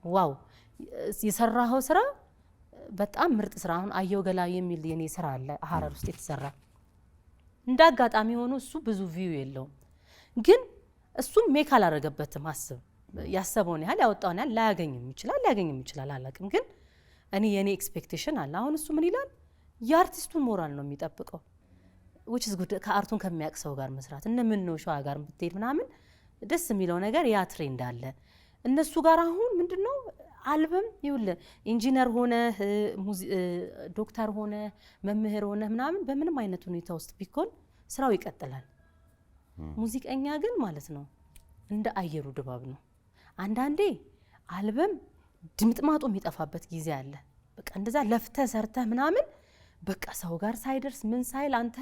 ዋው የሰራው ስራ በጣም ምርጥ ስራ። አሁን አየው ገላ የሚል የኔ ስራ አለ ሐረር ውስጥ የተሰራ እንዳጋጣሚ ሆኖ እሱ ብዙ ቪው የለውም፣ ግን እሱም ሜክ አላረገበትም። አስብ ያሰበውን ያህል ያወጣውን ያህል ላያገኝም ይችላል አላቅም። ግን እኔ የኔ ኤክስፔክቴሽን አለ። አሁን እሱ ምን ይላል የአርቲስቱን ሞራል ነው የሚጠብቀው which is good። ከአርቱን ከሚያውቅ ሰው ጋር መስራት እነ ምነው ሸዋ ጋር ብትሄድ ምናምን ደስ የሚለው ነገር ያ ትሬንድ አለ እነሱ ጋር። አሁን ምንድነው አልበም ይውል ኢንጂነር ሆነ ዶክተር ሆነ መምህር ሆነ ምናምን በምንም አይነት ሁኔታ ውስጥ ቢኮን ስራው ይቀጥላል። ሙዚቀኛ ግን ማለት ነው እንደ አየሩ ድባብ ነው። አንዳንዴ አልበም ድምጥማጡ የሚጠፋበት ጊዜ አለ። በቃ እንደዛ ለፍተ ሰርተ ምናምን በቃ ሰው ጋር ሳይደርስ ምን ሳይል አንተ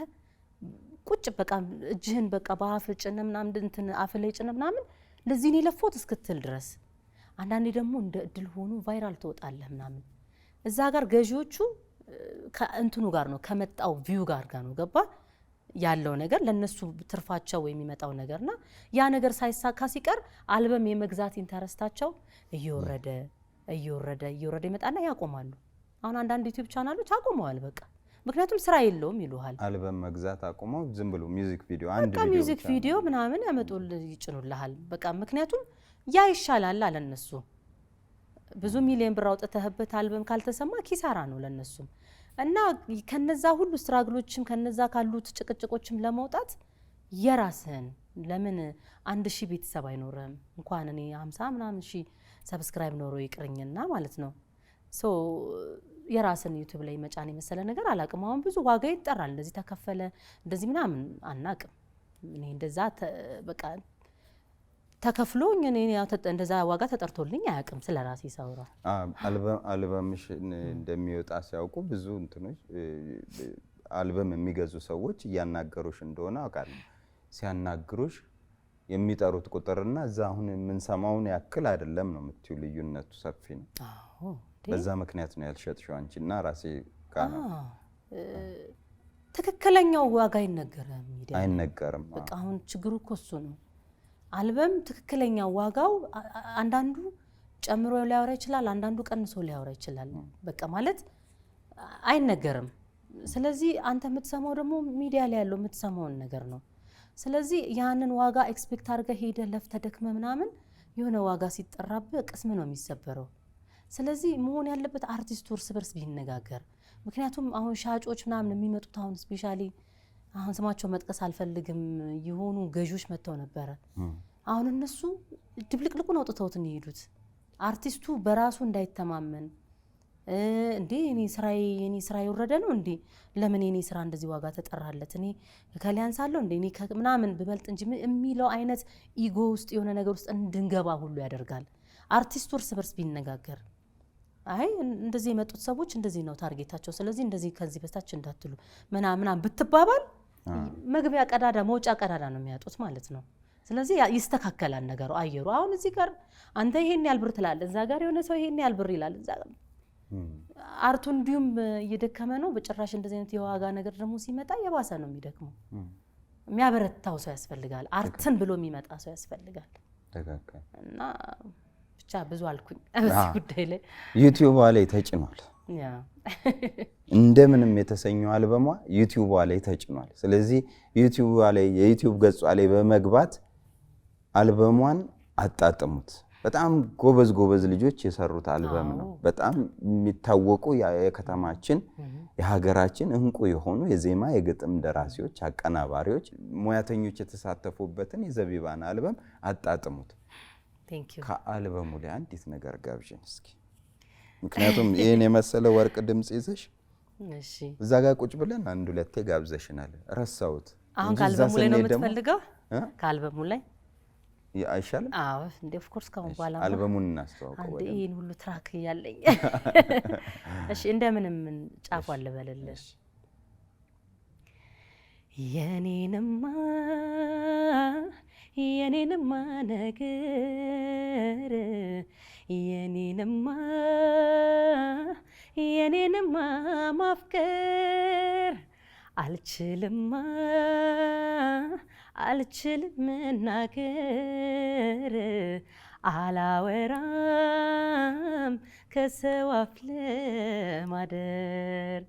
ቁጭ በቃ እጅህን በቃ በአፍ ጭነ ምናምን እንትን አፍ ላይ ጭነ ምናምን ለዚህ ነው ለፎት እስክትል ድረስ። አንዳንዴ ደግሞ እንደ እድል ሆኖ ቫይራል ተወጣለህ ምናምን እዛ ጋር ገዢዎቹ ከእንትኑ ጋር ነው ከመጣው ቪው ጋር ነው ገባ ያለው ነገር ለነሱ ትርፋቸው ወይ የሚመጣው ነገርና ያ ነገር ሳይሳካ ሲቀር አልበም የመግዛት ኢንተረስታቸው እየወረደ ይመጣና ያቆማሉ። አሁን አንዳንድ ዩቲዩብ ቻናሎች አቆመዋል በቃ ምክንያቱም ስራ የለውም ይሉሃል። አልበም መግዛት አቆመው ዝም ብሎ ሚውዚክ ቪዲዮ ምናምን ያመጡል ይጭኑልሃል በቃ ምክንያቱም ያ ይሻላል ለነሱ። ብዙ ሚሊዮን ብር አውጥተህበት አልበም ካልተሰማ ኪሳራ ነው ለነሱ። እና ከነዛ ሁሉ ስትራግሎችም ከነዛ ካሉት ጭቅጭቆችም ለመውጣት የራስህን ለምን 1000 ቤተሰብ አይኖርም እንኳን እኔ 50 ምናምን ሺህ ሰብስክራይብ ኖሮ ይቅርኝና ማለት ነው። ሶ የራስን ዩቲዩብ ላይ መጫን የመሰለ ነገር አላቅም። አሁን ብዙ ዋጋ ይጠራል እንደዚህ ተከፈለ እንደዚህ ምናምን አናቅም። እኔ እንደዛ በቃ ተከፍሎኝ እኔ ያው እንደዛ ዋጋ ተጠርቶልኝ አያውቅም ስለራሴ ሳውራ አልበምሽ እንደሚወጣ ሲያውቁ ብዙ እንትኖች አልበም የሚገዙ ሰዎች እያናገሩሽ እንደሆነ አውቃለሁ ሲያናግሩሽ የሚጠሩት ቁጥርና እዛ አሁን የምንሰማውን ያክል አይደለም ነው የምትዩ ልዩነቱ ሰፊ ነው አዎ በዛ ምክንያት ነው ያልሸጥሽው አንቺና ራሴ ጋር ትክክለኛው ዋጋ አይነገርም በቃ አሁን ችግሩ እኮ እሱ ነው አልበም ትክክለኛው ዋጋው አንዳንዱ ጨምሮ ሊያወራ ይችላል አንዳንዱ ቀንሶ ሊያወራ ይችላል በቃ ማለት አይነገርም ስለዚህ አንተ የምትሰማው ደግሞ ሚዲያ ላይ ያለው የምትሰማው ነገር ነው ስለዚህ ያንን ዋጋ ኤክስፔክት አድርገህ ሄደህ ለፍተህ ደክመህ ምናምን የሆነ ዋጋ ሲጠራብህ ቅስም ነው የሚሰበረው ስለዚህ መሆን ያለበት አርቲስቱ እርስ በርስ ቢነጋገር ምክንያቱም አሁን ሻጮች ምናምን የሚመጡት አሁን ስፔሻሊ አሁን ስማቸው መጥቀስ አልፈልግም የሆኑ ገጆች መተው ነበር አሁን እነሱ ድብልቅልቁን አውጥተውት ነው ይሄዱት አርቲስቱ በራሱ እንዳይተማመን እንዴ እኔ ስራዬ ወረደ ነው እንዴ ለምን እኔ ስራ እንደዚህ ዋጋ ተጠራለት እኔ ከሊያንሳለው እንዴ እኔ ምናምን ብበልጥ እንጂ የሚለው አይነት ኢጎ ውስጥ የሆነ ነገር ውስጥ እንድንገባ ሁሉ ያደርጋል አርቲስቱ እርስ በርስ ቢነጋገር አይ እንደዚህ የመጡት ሰዎች እንደዚህ ነው ታርጌታቸው ስለዚህ እንደዚህ ከዚህ በታች እንዳትሉ ምናምን ብትባባል መግቢያ ቀዳዳ መውጫ ቀዳዳ ነው የሚያጡት ማለት ነው ስለዚህ ይስተካከላል ነገሩ አየሩ አሁን እዚህ ጋር አንተ ይሄን ያህል ብር ትላለህ እዛ ጋር የሆነ ሰው ይሄን ያህል ብር ይላል እዛ አርቱ እንዲሁም እየደከመ ነው በጭራሽ እንደዚህ አይነት የዋጋ ነገር ደግሞ ሲመጣ የባሰ ነው የሚደክመው የሚያበረታው ሰው ያስፈልጋል አርትን ብሎ የሚመጣ ሰው ያስፈልጋል እና ብቻ ብዙ አልኩኝ እዚህ ጉዳይ ላይ ዩቲዩብ ላይ ተጭኗል ያ እንደምንም የተሰኘው አልበሟ ዩቲዩብ ላይ ተጭኗል ስለዚህ ዩቲዩብ ላይ የዩቲዩብ ገጿ ላይ በመግባት አልበሟን አጣጥሙት በጣም ጎበዝ ልጆች የሰሩት አልበም ነው በጣም የሚታወቁ የከተማችን የሀገራችን እንቁ የሆኑ የዜማ የግጥም ደራሲዎች አቀናባሪዎች ሙያተኞች የተሳተፉበትን የዘቢባን አልበም አጣጥሙት ከአልበሙ ላይ አንዲት ነገር ጋብዥን እስኪ ምክንያቱም ይሄን የመሰለ ወርቅ ድምጽ ይዘሽ እሺ እዛ ጋር ቁጭ ብለን አንድ ሁለቴ ጋብዘሽናል ረሳውት አሁን ከአልበሙ ላይ ነው የምትፈልገው ከአልበሙ ላይ አይሻልም አዎ እንደ ኦፍ ኮርስ ካሁን በኋላ አልበሙን እናስተዋውቀው አንዴ ይሄን ሁሉ ትራክ ያለኝ እሺ እንደምንም ጫፉ አለበለልሽ የኔንማ ነገር የኔንማ ማፍቀር አልችልም መናገር አላወራም ከሰው አፍ ለማደር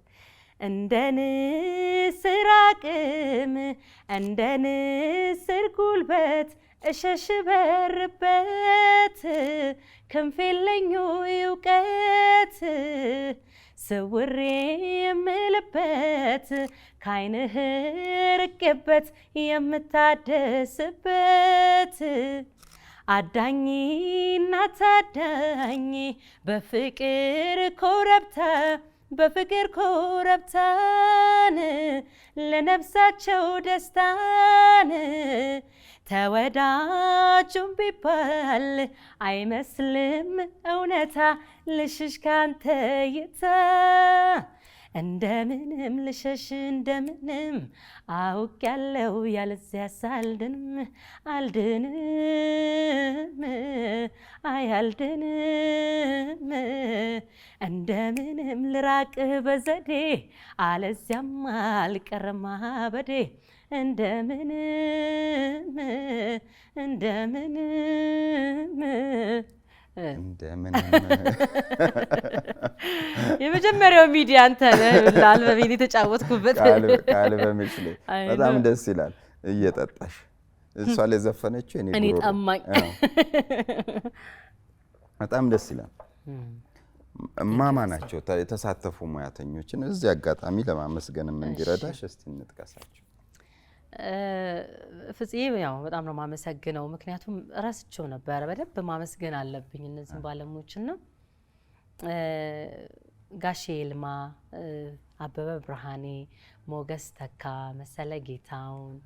እንደ ንስር አቅም እንደ ንስር ጉልበት እሸሽበርበት ክንፍ የለኝ እውቀት ስውሬ የምልበት ካይንህ ርቄበት የምታደስበት አዳኝና ታዳኝ በፍቅር ኮረብታን ለነፍሳቸው ደስታን ተወዳጁም ቢባል አይመስልም እውነታ ልሽሽ ካንተ ይታ እንደምንም ልሸሽ እንደምንም አውቅ ያለው ያለዚያ አልድንም እንደምንም ልራቅ በዘዴ አለዚያም አልቀረም ማበዴ እንደምንም የመጀመሪያው ሚዲያ አንተ ነህ ለአልበሜን የተጫወትኩበት ከአልበምሽ ላይ በጣም ደስ ይላል እየጠጣሽ እሷ ላይ ዘፈነችው እኔ ጠማኝ በጣም ደስ ይላል ማማ ናቸው የተሳተፉ ሙያተኞችን እዚህ አጋጣሚ ለማመስገንም እንዲረዳሽ እስቲ እንጥቀሳቸው ፍጽዬ ያው በጣም ነው ማመሰግነው ምክንያቱም ራስቸው ነበር በደንብ ማመስገን አለብኝ እነዚህ ባለሙያዎችና ጋሼ ልማ አበበ ብርሃኔ ሞገስ ተካ መሰለ ጌታውን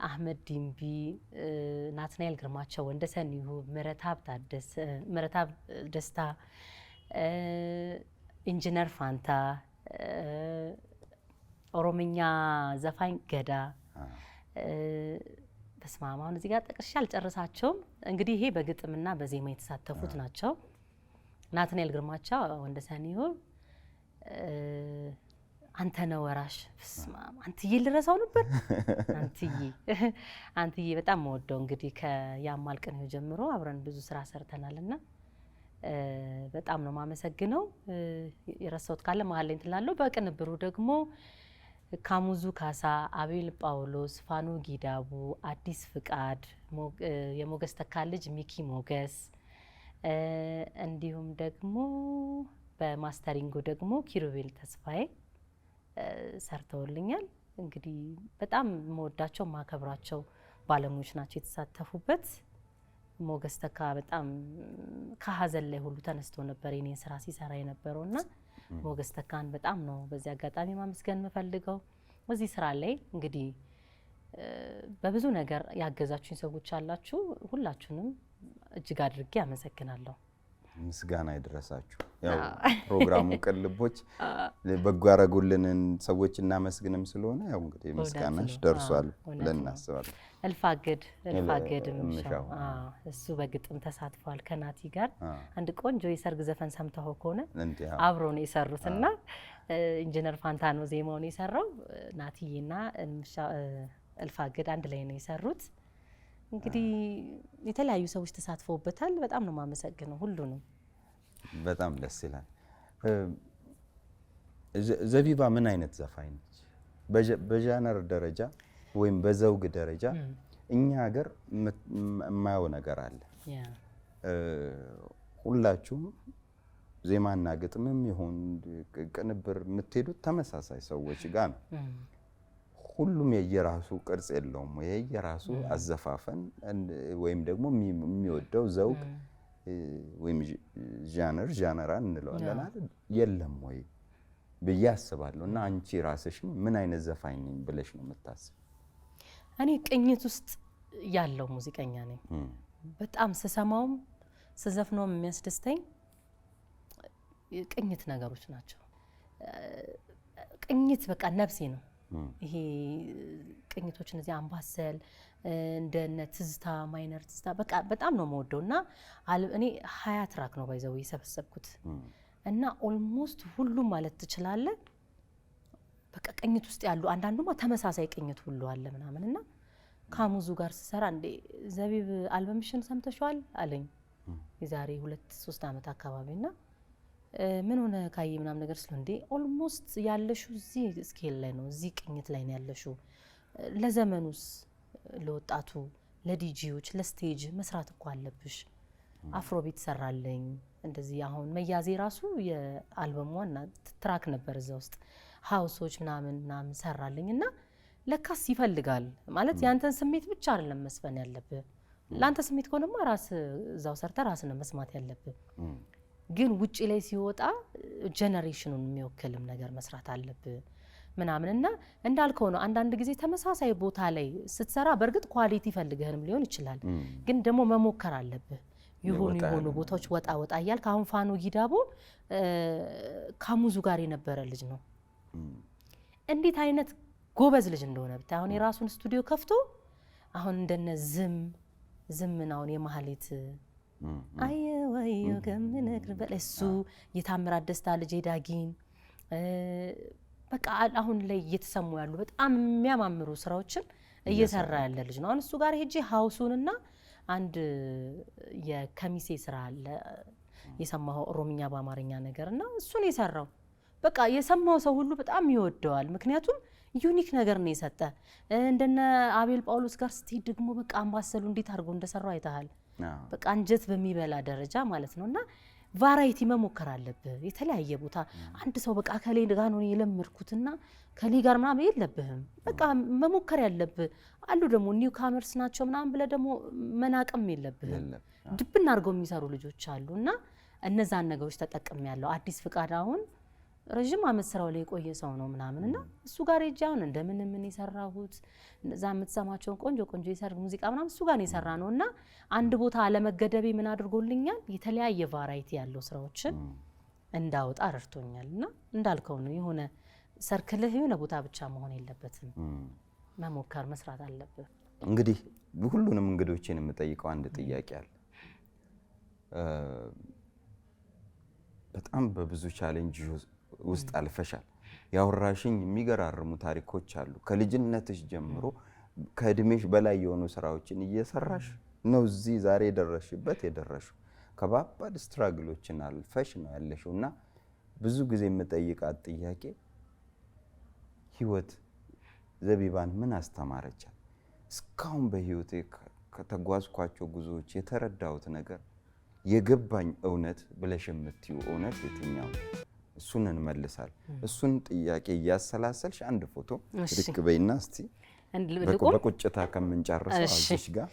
አህመድ ዲምቢ፣ ናትናኤል ግርማቸው፣ ወንደሰን ይሁብ፣ ምረታብ ደስታ፣ ኢንጂነር ፋንታ፣ ኦሮምኛ ዘፋኝ ገዳ ተስማማውን እዚህ ጋር ጠቅሼ አልጨርሳቸውም። እንግዲህ ይሄ በግጥምና በዜማ የተሳተፉት ናቸው። ናትናኤል ግርማቸው፣ ወንደሰን ይሁብ፣ አንተ ነው ወራሽ አንትዬ ልረሳው ነበር። አንትዬ በጣም ወደው እንግዲህ ከያማል ቅኔው ጀምሮ አብረን ብዙ ስራ ሰርተናልና በጣም ነው ማመሰግነው። የረሳሁት ካለ መሀል ላይ እንትላለሁ። በቅንብሩ ደግሞ ካሙዙ ካሳ፣ አቤል ጳውሎስ፣ ፋኑ ጊዳቡ፣ አዲስ ፍቃድ፣ የሞገስ ተካ ልጅ ሚኪ ሞገስ፣ እንዲሁም ደግሞ በማስተሪንጉ ደግሞ ኪሩቤል ተስፋዬ ሰርተውልኛል። እንግዲህ በጣም መወዳቸው ማከብራቸው ባለሙያዎች ናቸው የተሳተፉበት። ሞገስ ተካ በጣም ከሀዘን ላይ ሁሉ ተነስቶ ነበር የኔን ስራ ሲሰራ የነበረውና ሞገስ ተካን በጣም ነው በዚህ አጋጣሚ ማመስገን የምፈልገው። በዚህ ስራ ላይ እንግዲህ በብዙ ነገር ያገዛችሁኝ ሰዎች አላችሁ። ሁላችሁንም እጅግ አድርጌ አመሰግናለሁ። ምስጋና ይድረሳችሁ። ያው ፕሮግራሙ ቅልቦች በጎ ያረጉልንን ሰዎች እናመስግንም ስለሆነ ያው እንግዲህ ምስጋናሽ ደርሷል ብለን እናስባለን። እልፋገድ ምሻው እሱ በግጥም ተሳትፏል ከናቲ ጋር። አንድ ቆንጆ የሰርግ ዘፈን ሰምተው ከሆነ አብሮ ነው የሰሩትና ኢንጂነር ፋንታ ነው ዜማውን የሰራው። ናቲና እልፋገድ አንድ ላይ ነው የሰሩት። እንግዲህ የተለያዩ ሰዎች ተሳትፈውበታል። በጣም ነው ማመሰግነው ሁሉንም። በጣም ደስ ይላል። ዘቢባ ምን አይነት ዘፋኝ ነች? በጃነር ደረጃ ወይም በዘውግ ደረጃ እኛ ሀገር የማየው ነገር አለ። ሁላችሁም ዜማና ግጥምም ይሁን ቅንብር የምትሄዱት ተመሳሳይ ሰዎች ጋር ነው። ሁሉም የየራሱ ቅርጽ የለውም፣ የየራሱ አዘፋፈን ወይም ደግሞ የሚወደው ዘውግ ወይም ጃነራን እንለዋለን አይደል? የለም ወይ ብዬ አስባለሁ። እና አንቺ ራስሽም ምን አይነት ዘፋኝ ነኝ ብለሽ ነው የምታስብ? እኔ ቅኝት ውስጥ ያለው ሙዚቀኛ ነኝ። በጣም ስሰማውም ስዘፍነውም የሚያስደስተኝ ቅኝት ነገሮች ናቸው። ቅኝት በቃ ነፍሴ ነው። ይሄ ቅኝቶች እነዚህ አምባሰል እንደነ ትዝታ ማይነር ትዝታ በቃ በጣም ነው የምወደውና እኔ 20 ትራክ ነው ባይዘው የሰበሰብኩት እና ኦልሞስት ሁሉም ማለት ትችላለህ በቃ ቅኝት ውስጥ ያሉ አንዳንዱማ ተመሳሳይ ቅኝት ሁሉ አለ ምናምንና ካሙዙ ጋር ስሰራ እንዴ ዘቢብ አልበምሽን ሰምተሽዋል አለኝ የዛሬ 2-3 አመት አካባቢና ምን ሆነ ካይ ምናም ነገር ስለ እንዴ ኦልሞስት ያለሽው እዚህ ስኬል ላይ ነው እዚህ ቅኝት ላይ ነው ያለሽው ለዘመኑስ ለወጣቱ ለዲጂዎች ለስቴጅ መስራት እኮ አለብሽ አፍሮቢት ሰራለኝ እንደዚህ አሁን መያዜ ራሱ የአልበሙና ትራክ ነበር እዛ ውስጥ ሃውሶች ምናምን ሰራለኝና ለካስ ይፈልጋል ማለት ያንተን ስሜት ብቻ አይደለም መስፈን ያለብህ ላንተ ስሜት ከሆነማ ራስ እዛው ሰርተ ራስ ነው መስማት ያለብህ ግን ውጪ ላይ ሲወጣ ጄነሬሽኑን የሚወክልም ነገር መስራት አለብህ ምናምንና እንዳልከው ነው አንዳንድ ጊዜ ተመሳሳይ ቦታ ላይ ስትሰራ በርግጥ ኳሊቲ ፈልገህንም ሊሆን ይችላል ግን ደግሞ መሞከር አለብህ ይሁኑ ቦታዎች ወጣ ያልክ አሁን ፋኑ ጊዳቦ ካሙዙ ጋር የነበረ ልጅ ነው እንዴት አይነት ጎበዝ ልጅ እንደሆነ ብታይ አሁን የራሱን ስቱዲዮ ከፍቶ አሁን እንደነ ዝም ነው የማህሌት አየው ገምነግር በለሱ የታምራት ደስታ ልጅ ዳጊን በቃ አሁን ላይ እየተሰሙ ያሉ በጣም የሚያማምሩ ስራዎችን እየሰራ ያለ ልጅ ነው። አሁን እሱ ጋር ሄጄ ሃውሱንና አንድ የከሚሴ ስራ አለ የሰማው ኦሮምኛ በአማርኛ ነገርና እሱን የሰራው በቃ የሰማው ሰው ሁሉ በጣም ይወደዋል ምክንያቱም ዩኒክ ነገር ነው የሰጠ እንደነ አቤል ጳውሎስ ጋር ስትሄድ ደግሞ በቃ አምባሰሉ እንዴት አድርጎ እንደሰራው አይተሃል በቃ አንጀት በሚበላ ደረጃ ማለት ነውና ቫራይቲ መሞከር አለብህ የተለያየ ቦታ አንድ ሰው በቃ ከሌ ጋር ነው የለመድኩትና ከሌ ጋር ምናምን የለብህም በቃ መሞከር ያለብህ አሉ ደግሞ ኒው ካመርስ ናቸው ምናምን ብለ ደግሞ መናቀም የለብህም ድብና አድርገው የሚሰሩ ልጆች አሉና እነዛን ነገሮች ተጠቅም ያለው አዲስ ፍቃድ አሁን ረጅም አመት ስራው ላይ የቆየ ሰው ነው ምናምንና እሱ ጋር ሄጃውን እንደምን ምን ይሰራሁት እዛ የምትሰማቸው ቆንጆ የሰርግ ሙዚቃ ምናምን እሱ ጋር ነው የሰራነውና አንድ ቦታ አለመገደቤ ምን አድርጎልኛል የተለያየ ቫራይቲ ያለው ስራዎችን እንዳወጣ ረድቶኛልና እንዳልከው ነው የሆነ ሰርክልህ የሆነ ቦታ ብቻ መሆን የለበትም መሞከር መስራት አለበት እንግዲህ ሁሉንም እንግዶችን የምጠይቀው አንድ ጥያቄ አለ በጣም በብዙ ቻሌንጅ ውስጥ አልፈሻል ያወራሽኝ የሚገራርሙ ታሪኮች አሉ ከልጅነትሽ ጀምሮ ከእድሜሽ በላይ የሆኑ ስራዎችን እየሰራሽ ነው እዚህ ዛሬ የደረሽው ከባባድ ስትራግሎችን አልፈሽ ነው ያለሽውና ብዙ ጊዜ የምጠይቃት ጥያቄ ህይወት ዘቢባን ምን አስተማረቻት እስካሁን በህይወቴ ከተጓዝኳቸው ጉዞዎች የተረዳሁት ነገር የገባኝ እውነት ብለሽ የምትዩ እውነት የትኛው እሱን እንመልሳለን እሱን ጥያቄ ያሰላሰልሽ አንድ ፎቶ ልክ በይና እስቲ በቁጭታ ከመንጨርሰው አዚሽ ጋር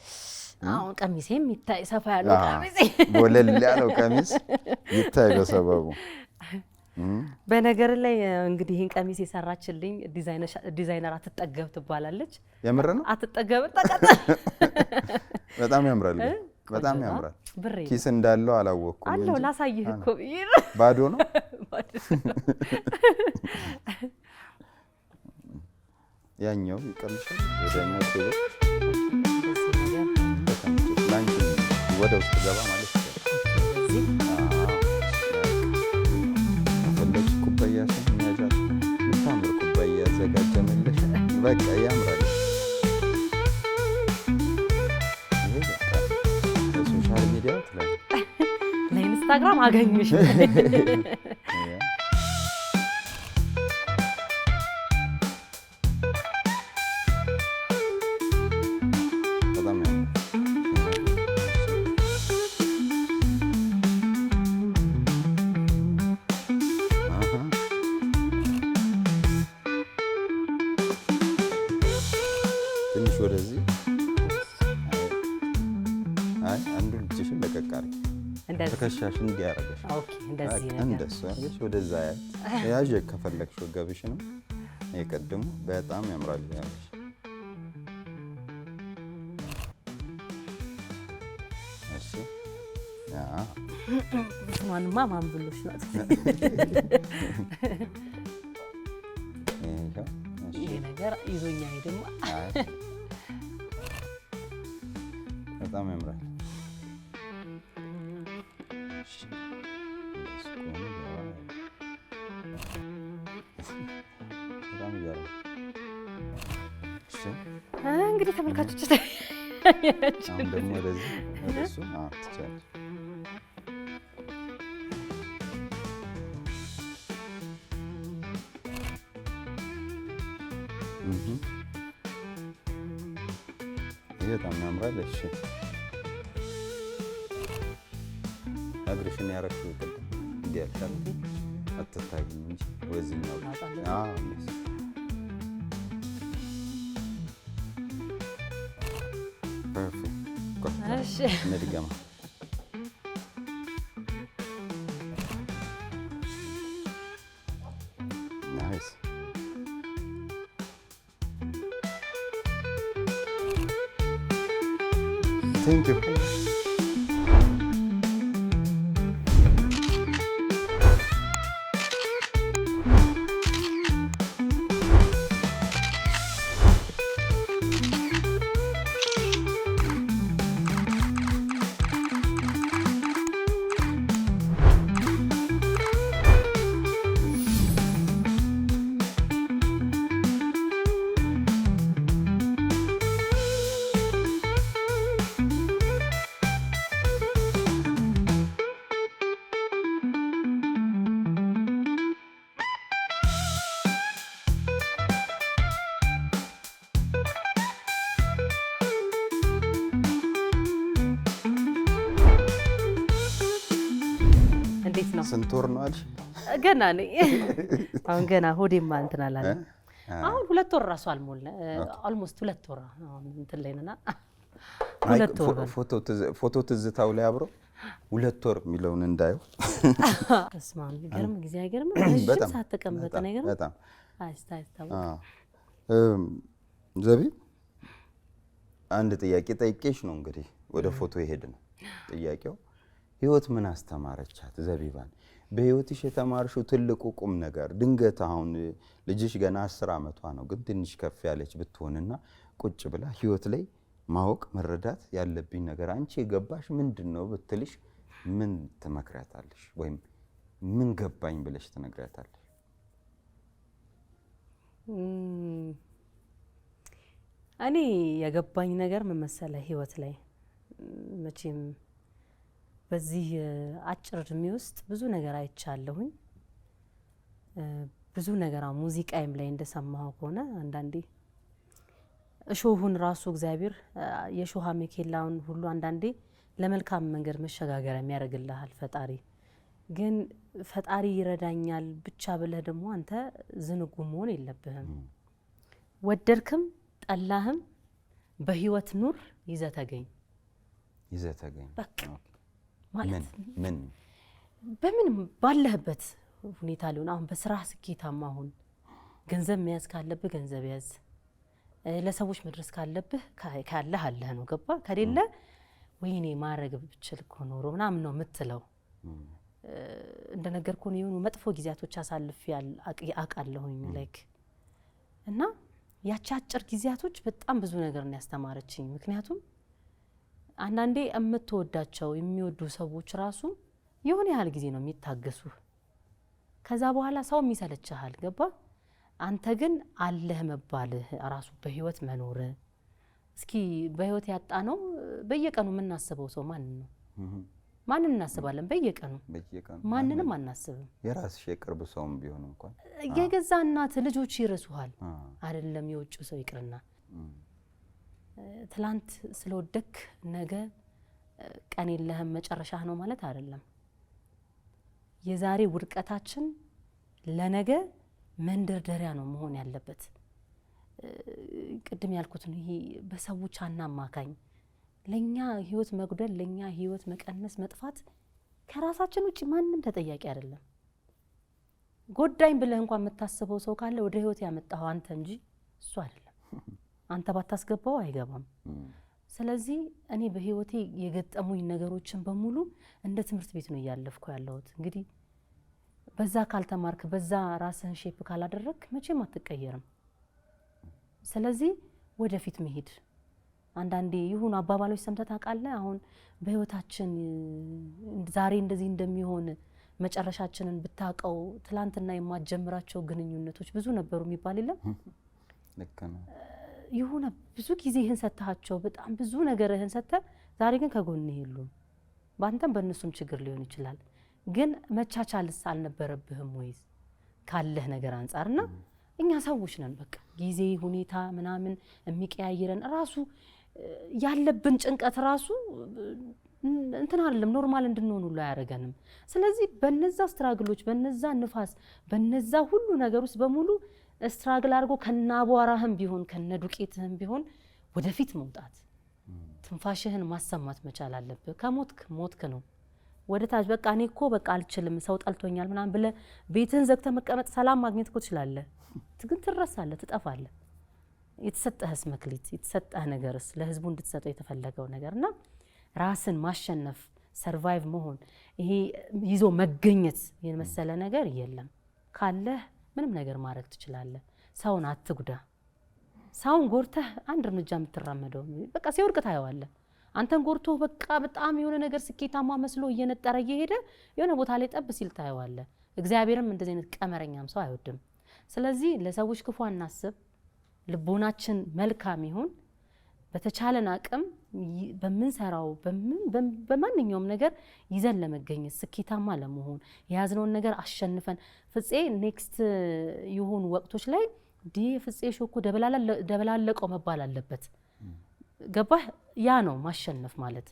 አሁን ቀሚሴም ይታይ ሰፋ ያለው ቀሚሴ ወለል ያለው ቀሚስ ይታይ በሰበቡ በነገር ላይ እንግዲህ ይሄን ቀሚስ የሰራችልኝ ዲዛይነር አትጠገብ ትባላለች የምር ነው አትጠገብ ተቀጣ በጣም ያምራል በጣም ያምራል ኪስ እንዳለው አላወቅኩም አለው ላሳይህ እኮ ባዶ ነው ያኛው ይቀልሻል ወደኛው ሲሉ ላንቺ ወደ ውስጥ ገባ ማለት ነው ፈለግሽ ኩባያሽን የሚያዛት የምታምር ኩባያ አዘጋጀንልሽ በቃ ያምራል ሶሻል ሚዲያ ለኢንስታግራም አገኝሽ ከሻሽ እንዲያረጋሽ ኦኬ እንደዚህ ነገር እንደሱ አይሽ ወደዛ ያዥ ከፈለክሽ ወገብሽንም የቀደሙ በጣም ያምራል ያለሽ እሺ ያ ማንማ ማንብሎሽ ነው ይሄ ነገር ይዞኛ አይደማ በጣም ያምራል እንግዲህ ተመልካቾች አሁን ደግሞ ወደሱ ትቻለሽ ይሄ በጣም ያምራል እሺ አብርሽን ያረክው ቅድም እንዲያልሻል አትታይም እንጂ ወዝኛው እሺ ነድገማ ናይስ ቴንክ ዩ እንዴት ነው ስንት ወር ነው አልሽ ገና ነኝ አሁን ገና ሆዴማ እንትን አላለ አሁን 2 ወር ራሱ አልሞላ ኦልሞስት 2 ወር አሁን እንትን ላይ ነና 2 ወር ፎቶ ትዝታው ላይ አብሮ 2 ወር የሚለውን እንዳየው በስመ አብ ይገርም ጊዜ አይገርም ረጅም ሰዓት ተቀመጠ ነገር በጣም አይስታይስታው ዘቢብ አንድ ጥያቄ ጠይቄሽ ነው እንግዲህ ወደ ፎቶ ይሄድ ነው ጥያቄው ህይወት ምን አስተማረቻት ዘቢባን በህይወትሽ የተማርሽው ትልቁ ቁም ነገር ድንገት አሁን ልጅሽ ገና 10 ዓመቷ ነው ግን ትንሽ ከፍ ያለች ብትሆንና ቁጭ ብላ ህይወት ላይ ማወቅ መረዳት ያለብኝ ነገር አንቺ የገባሽ ምንድነው ብትልሽ ምን ትመክራታለሽ ወይም ምን ገባኝ ብለሽ ትነግራታለሽ እኔ የገባኝ ነገር ምን መሰለህ ህይወት ላይ መቼም በዚህ አጭር እድሜ ውስጥ ብዙ ነገር አይቻለሁኝ ብዙ ነገር ሙዚቃም ላይ እንደሰማው ከሆነ አንዳንዴ እሾሁን ራሱ እግዚአብሔር የሾሃ መኬላውን ሁሉ አንዳንዴ ለመልካም መንገድ መሸጋገር የሚያደርግልሃል ፈጣሪ ግን ፈጣሪ ይረዳኛል ብቻ ብለህ ደግሞ አንተ ዝንጉ መሆን የለብህም ወደድክም ጠላህም በህይወት ኑር ይዘተገኝ በቃ ማለት ምን በምን ባለህበት ሁኔታ ሊሆን አሁን በስራ ስኬታማ ሁን ገንዘብ መያዝ ካለብህ ገንዘብ ያዝ ለሰዎች መድረስ ካለብህ ካለህ አለህ ነው ገባ ከሌለ ወይኔ ማረግ ብችል እኮ ኖሮ ምናምን ነው የምትለው እንደነገርኩ ነው የሆኑ መጥፎ ጊዜያቶች አሳልፍ አቃለሁኝ ላይክ እና ያቺ አጭር ጊዜያቶች በጣም ብዙ ነገር ነው ያስተማረችኝ ምክንያቱም አንዳንዴ እምትወዳቸው የሚወዱ ሰዎች ራሱ የሆነ ያህል ጊዜ ነው የሚታገሱ ከዛ በኋላ ሰው የሚሰለችሃል ገባ አንተ ግን አለህ መባልህ ራሱ በህይወት መኖር እስኪ በህይወት ያጣ ነው በየቀኑ የምናስበው ሰው ማንን እናስባለን በየቀኑ ማንንም አናስብም የራስሽ የቅርብ ሰውም ቢሆን እንኳን የገዛ እናት ልጆች ይረሱሃል አይደለም የውጭ ሰው ይቅርና ትላንት ስለወደክ ነገ ቀን የለህም መጨረሻህ ነው ማለት አይደለም የዛሬ ውድቀታችን ለነገ መንደርደሪያ ነው መሆን ያለበት ቅድም ያልኩት ነው ይሄ በሰዎች አናማካኝ ለኛ ህይወት መጉደል ለኛ ህይወት መቀነስ መጥፋት ከራሳችን ውጪ ማንንም ተጠያቂ አይደለም ጎዳኝ ብለህ እንኳን የምታስበው ሰው ካለ ወደ ህይወት ያመጣው አንተ እንጂ እሱ አይደለም አንተ ባታስገባው አይገባም ስለዚህ እኔ በህይወቴ የገጠሙኝ ነገሮችን በሙሉ እንደ ትምህርት ቤት ነው ያለፍኩ ያለሁት እንግዲህ በዛ ካልተማርክ በዛ ራስህን ሼፕ ካላደረክ መቼም አትቀየርም ስለዚህ ወደፊት መሄድ አንዳንዴ ይሁን አባባሎች ሰምተህ ታውቃለህ አሁን በህይወታችን ዛሬ እንደዚህ እንደሚሆን መጨረሻችንን ብታቀው ትላንትና የማጀምራቸው ግንኙነቶች ብዙ ነበሩ የሚባል የለም ለከና ይሁን ብዙ ጊዜ ይህን ሰጣቸው በጣም ብዙ ነገርህን ሰጠ ዛሬ ግን ከጎን ይሄሉም ባንተም በእነሱም ችግር ሊሆን ይችላል ግን መቻቻልስ አልነበረብህም ወይስ ካለህ ነገር አንፃርና እኛ ሰዎች ነን በቃ ጊዜ ሁኔታ ምናምን የሚቀያየረን ራሱ ያለብን ጭንቀት ራሱ እንትን አይደለም ኖርማል እንድንሆን ሁሉ ያረጋንም ስለዚህ በነዛ ስትራግሎች በነዛ ንፋስ በነዛ ሁሉ ነገር ውስጥ በሙሉ ስትራግል አድርጎ ከናቧራህም ቢሆን ከነዱቄትህም ቢሆን ወደፊት መውጣት ትንፋሽህን ማሰማት መቻል አለብህ ሞትክ ነው ወደታች በቃ እኔ እኮ በቃ አልችልም ሰው ጠልቶኛል ምናምን ብለ ቤትህን ዘግተህ መቀመጥ ሰላም ማግኘት እኮ ትችላለህ ግን ትረሳለህ ትጠፋለህ የተሰጠህስ መክሊት የተሰጠህ ነገርስ ለህዝቡ እንድትሰጠው የተፈለገው ነገርና ራስን ማሸነፍ ሰርቫይቭ መሆን ይሄ ይዞ መገኘት የመሰለ ነገር የለም ካለህ ምንም ነገር ማድረግ ትችላለህ ሰውን አትጉዳ ሰውን ጎርተህ አንድ እርምጃ የምትራመደው በቃ ሲወርቅ ታየዋለህ አንተን ጎርቶ በቃ በጣም የሆነ ነገር ስኬታማ መስሎ እየነጠረ እየሄደ የሆነ ቦታ ላይ ጠብ ሲል ታየዋለህ እግዚአብሔርም እንደዚህ አይነት ቀመረኛም ሰው አይወድም ስለዚህ ለሰዎች ክፉ አናስብ ልቦናችን መልካም ይሁን በተቻለን አቅም በመንሰራው በማንኛውም ነገር ይዘን ለመገኘት ስኬታማ ለመሆን ያዝነውን ነገር አሸንፈን ፍፄ ኔክስት ይሁን ወቅቶች ላይ ፍፄ ሾኮ ደበላለቀው መባል አለበት ገባህ ያ ነው ማሸነፍ ማለት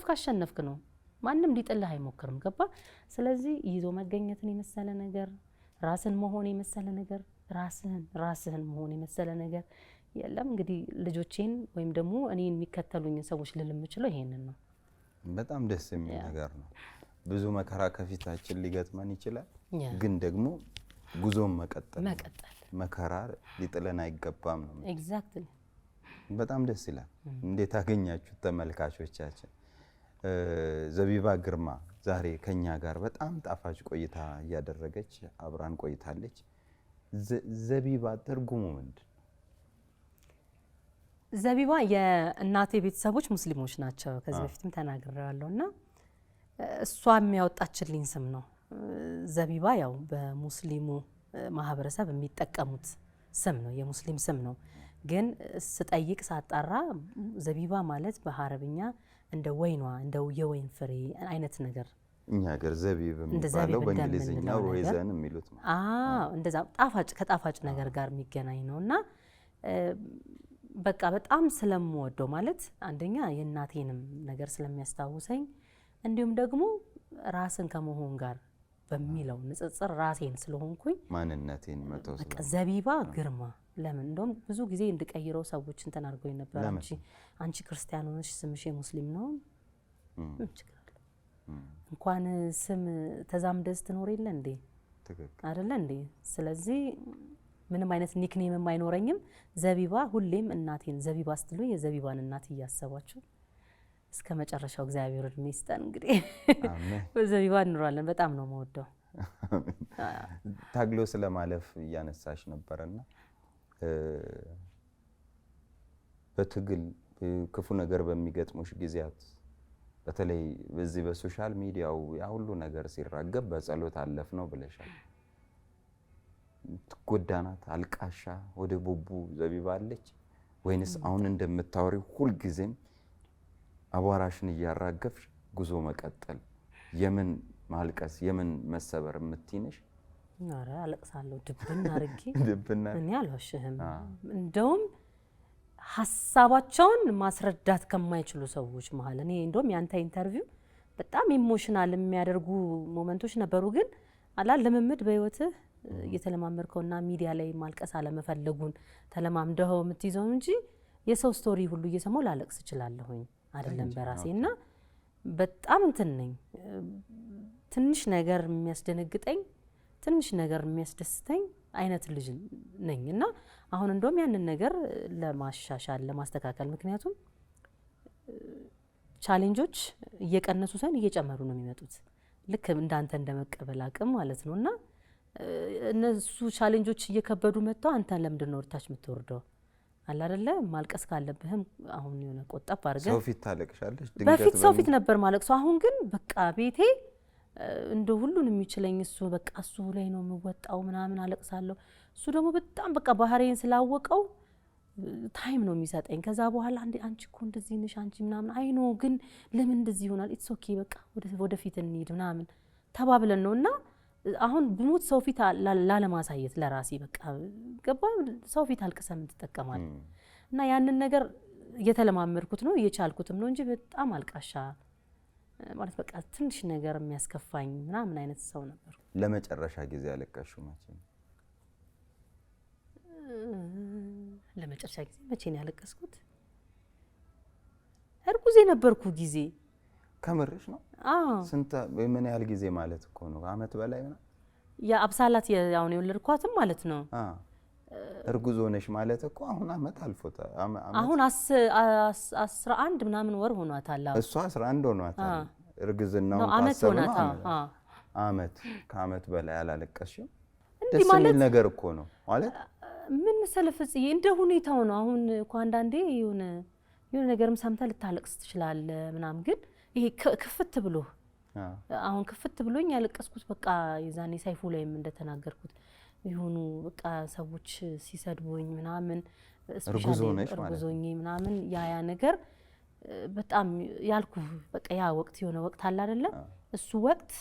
ካሸነፍክ ነው ማንንም ሊጥልህ አይሞክርም ገባ ስለዚህ ይዞ መገኘትን የመሰለ ነገር ራስን መሆን የመሰለ ነገር ራስህን መሆን የመሰለ ነገር የለም እንግዲህ ልጆቼን ወይም ደግሞ እኔን የሚከተሉኝ ሰዎች ልልምችለው ይሄንን ነው በጣም ደስ የሚል ነገር ነው። ብዙ መከራ ከፊታችን ሊገጥመን ይችላል፣ ግን ደግሞ ጉዞን መቀጠል መከራ ሊጥለን አይገባም ነው። ኤግዛክትሊ በጣም ደስ ይላል። እንዴት አገኛችሁት ተመልካቾቻችን? ዘቢባ ግርማ ዛሬ ከኛ ጋር በጣም ጣፋጭ ቆይታ እያደረገች አብራን ቆይታለች። ዘቢባ ትርጉሙ ምንድን? ዘቢባ የእናቴ ቤተሰቦች ሙስሊሞች ናቸው። ከዚህ በፊትም ተናግሬዋለሁ እና እሷ የሚያወጣችልኝ ስም ነው። ዘቢባ ያው በሙስሊሙ ማህበረሰብ የሚጠቀሙት ስም ነው፣ የሙስሊም ስም ነው። ግን ስጠይቅ ሳጣራ ዘቢባ ማለት በአረብኛ እንደ ወይኗ እንደ የወይን ፍሬ አይነት ነገር፣ እኛ ሀገር ዘቢብ የሚባለው በእንግሊዝኛ ሮይዘን የሚሉት ነው። እንደዛ ጣፋጭ ከጣፋጭ ነገር ጋር የሚገናኝ ነውና በቃ በጣም ስለምወደው ማለት አንደኛ የእናቴንም ነገር ስለሚያስታውሰኝ እንዲሁም ደግሞ ራስን ከመሆን ጋር በሚለው ንጽጽር ራሴን ስለሆንኩኝ ማንነቴን መተው በቃ ዘቢባ ግርማ ለምን እንደውም ብዙ ጊዜ እንድቀይረው ሰዎች እንትን አድርገው ነበር። አንቺ ክርስቲያን ሆነሽ ስምሽ ሙስሊም ነው እንኳን ስም ተዛምደስ ትኖር የለ እንዴ አይደለ እንዴ? ስለዚህ ምንም አይነት ኒክኔም አይኖረኝም። ዘቢባ ሁሌም እናቴን ዘቢባ ስትሉ የዘቢባን እናት እያሰባችሁ እስከ መጨረሻው እግዚአብሔር እድሜ ይስጠን። እንግዲህ በዘቢባ እንኖራለን። በጣም ነው የምወደው። ታግሎ ስለማለፍ እያነሳሽ ነበርና በትግል ክፉ ነገር በሚገጥሙሽ ጊዜያት በተለይ በዚህ በሶሻል ሚዲያው ያ ሁሉ ነገር ሲራገብ በጸሎት አለፍ ነው ብለሻል። ጎዳናት አልቃሻ ወደ ቡቡ ዘቢባ አለች ወይንስ አሁን እንደምታወሪው ሁሉ ጊዜም አቧራሽን እያራገፍሽ ጉዞ መቀጠል የምን ማልቀስ የምን መሰበር የምትይነሽ? አረ አለቅሳለሁ ድብና አርጌ ድብና እኔ አልዋሽህም። እንደውም ሐሳባቸውን ማስረዳት ከማይችሉ ሰዎች መሃል እኔ እንደውም ያንተ ኢንተርቪው በጣም ኢሞሽናል የሚያደርጉ ሞመንቶች ነበሩ። ግን አላል ልምምድ በህይወትህ እየተለማመርከውና ሚዲያ ላይ ማልቀስ አለመፈለጉን ተለማምደው የምትይዘው እንጂ የሰው ስቶሪ ሁሉ እየሰማው ላለቅስ እችላለሁኝ አይደለም በራሴና በጣም እንትን ነኝ። ትንሽ ነገር የሚያስደነግጠኝ ትንሽ ነገር የሚያስደስተኝ አይነት ልጅ ነኝና አሁን እንደውም ያንን ነገር ለማሻሻል ለማስተካከል ምክንያቱም ቻሌንጆች እየቀነሱ ሳይሆን እየጨመሩ ነው የሚመጡት ልክ እንዳንተ እንደመቀበል አቅም ማለት ነውና እነሱ ቻሌንጆች እየከበዱ መጥተው አንተ ለምንድን ነው ወርታች የምትወርደው? አለ አይደለ ማልቀስ ካለብህም አሁን የሆነ ቆጣብ አድርገህ ሰው ፊት ታለቅሻለሽ። በፊት ሰው ፊት ነበር ማለቅሱ። አሁን ግን በቃ ቤቴ እንደ ሁሉን የሚችለኝ እሱ በቃ እሱ ላይ ነው የምወጣው ምናምን አለቅሳለሁ። እሱ ደግሞ በጣም በቃ ባህሪዬን ስላወቀው ታይም ነው የሚሰጠኝ። ከዛ በኋላ አንቺ እኮ እንደዚህ ነሽ አንቺ ምናምን አይኖ ግን ለምን እንደዚህ ይሆናል? ኢትስ ኦኬ በቃ ወደፊት እንሂድ ምናምን ተባብለን ነውና አሁን ብሞት ሰው ፊት ላለማሳየት ለራሴ በቃ ገባ ሰው ፊት አልቅሰ ምን ትጠቀማለህ? እና ያንን ነገር እየተለማመድኩት ነው እየቻልኩትም ነው እንጂ በጣም አልቃሻ ማለት በቃ ትንሽ ነገር የሚያስከፋኝ ምናምን አይነት ሰው ነበር። ለመጨረሻ ጊዜ ያለቀሽው መቼ ነው? ለመጨረሻ ጊዜ መቼ ነው ያለቀስኩት? እርጉዝ የነበርኩ ጊዜ። ከምርሽ ነው? ስንት ምን ያህል ጊዜ ማለት እኮ ነው? አመት በላይ ነው? ያ አብሳላት ያው ነው የወለድኳትም ማለት ነው። እርጉዝ ሆነሽ ማለት እኮ አሁን አመት አልፎታ አሁን 11 ምናምን ወር ሆኗታል። እሷ 11 ሆኗታል። እርግዝናው አመት ሆኗታል። አመት ከአመት በላይ አላለቀስሽም? ደስ የሚል ነገር እኮ ነው ማለት ምን መሰለህ ፍጽዬ እንደ ሁኔታው ነው። አሁን እኮ አንዳንዴ የሆነ ነገርም ሰምተህ ልታለቅስ ትችላለህ ምናምን ግን ይሄ ክፍት ብሎ አሁን ክፍት ብሎኝ ያለቀስኩት በቃ የዛኔ ሳይፉ ላይም እንደተናገርኩት ይሁኑ በቃ ሰዎች ሲሰድቡኝ ምናምን እርጉዞኝ ምናምን ያ ነገር በጣም ያልኩ በቃ ያ ወቅት የሆነ ወቅት አለ አይደለ? እሱ ወቅት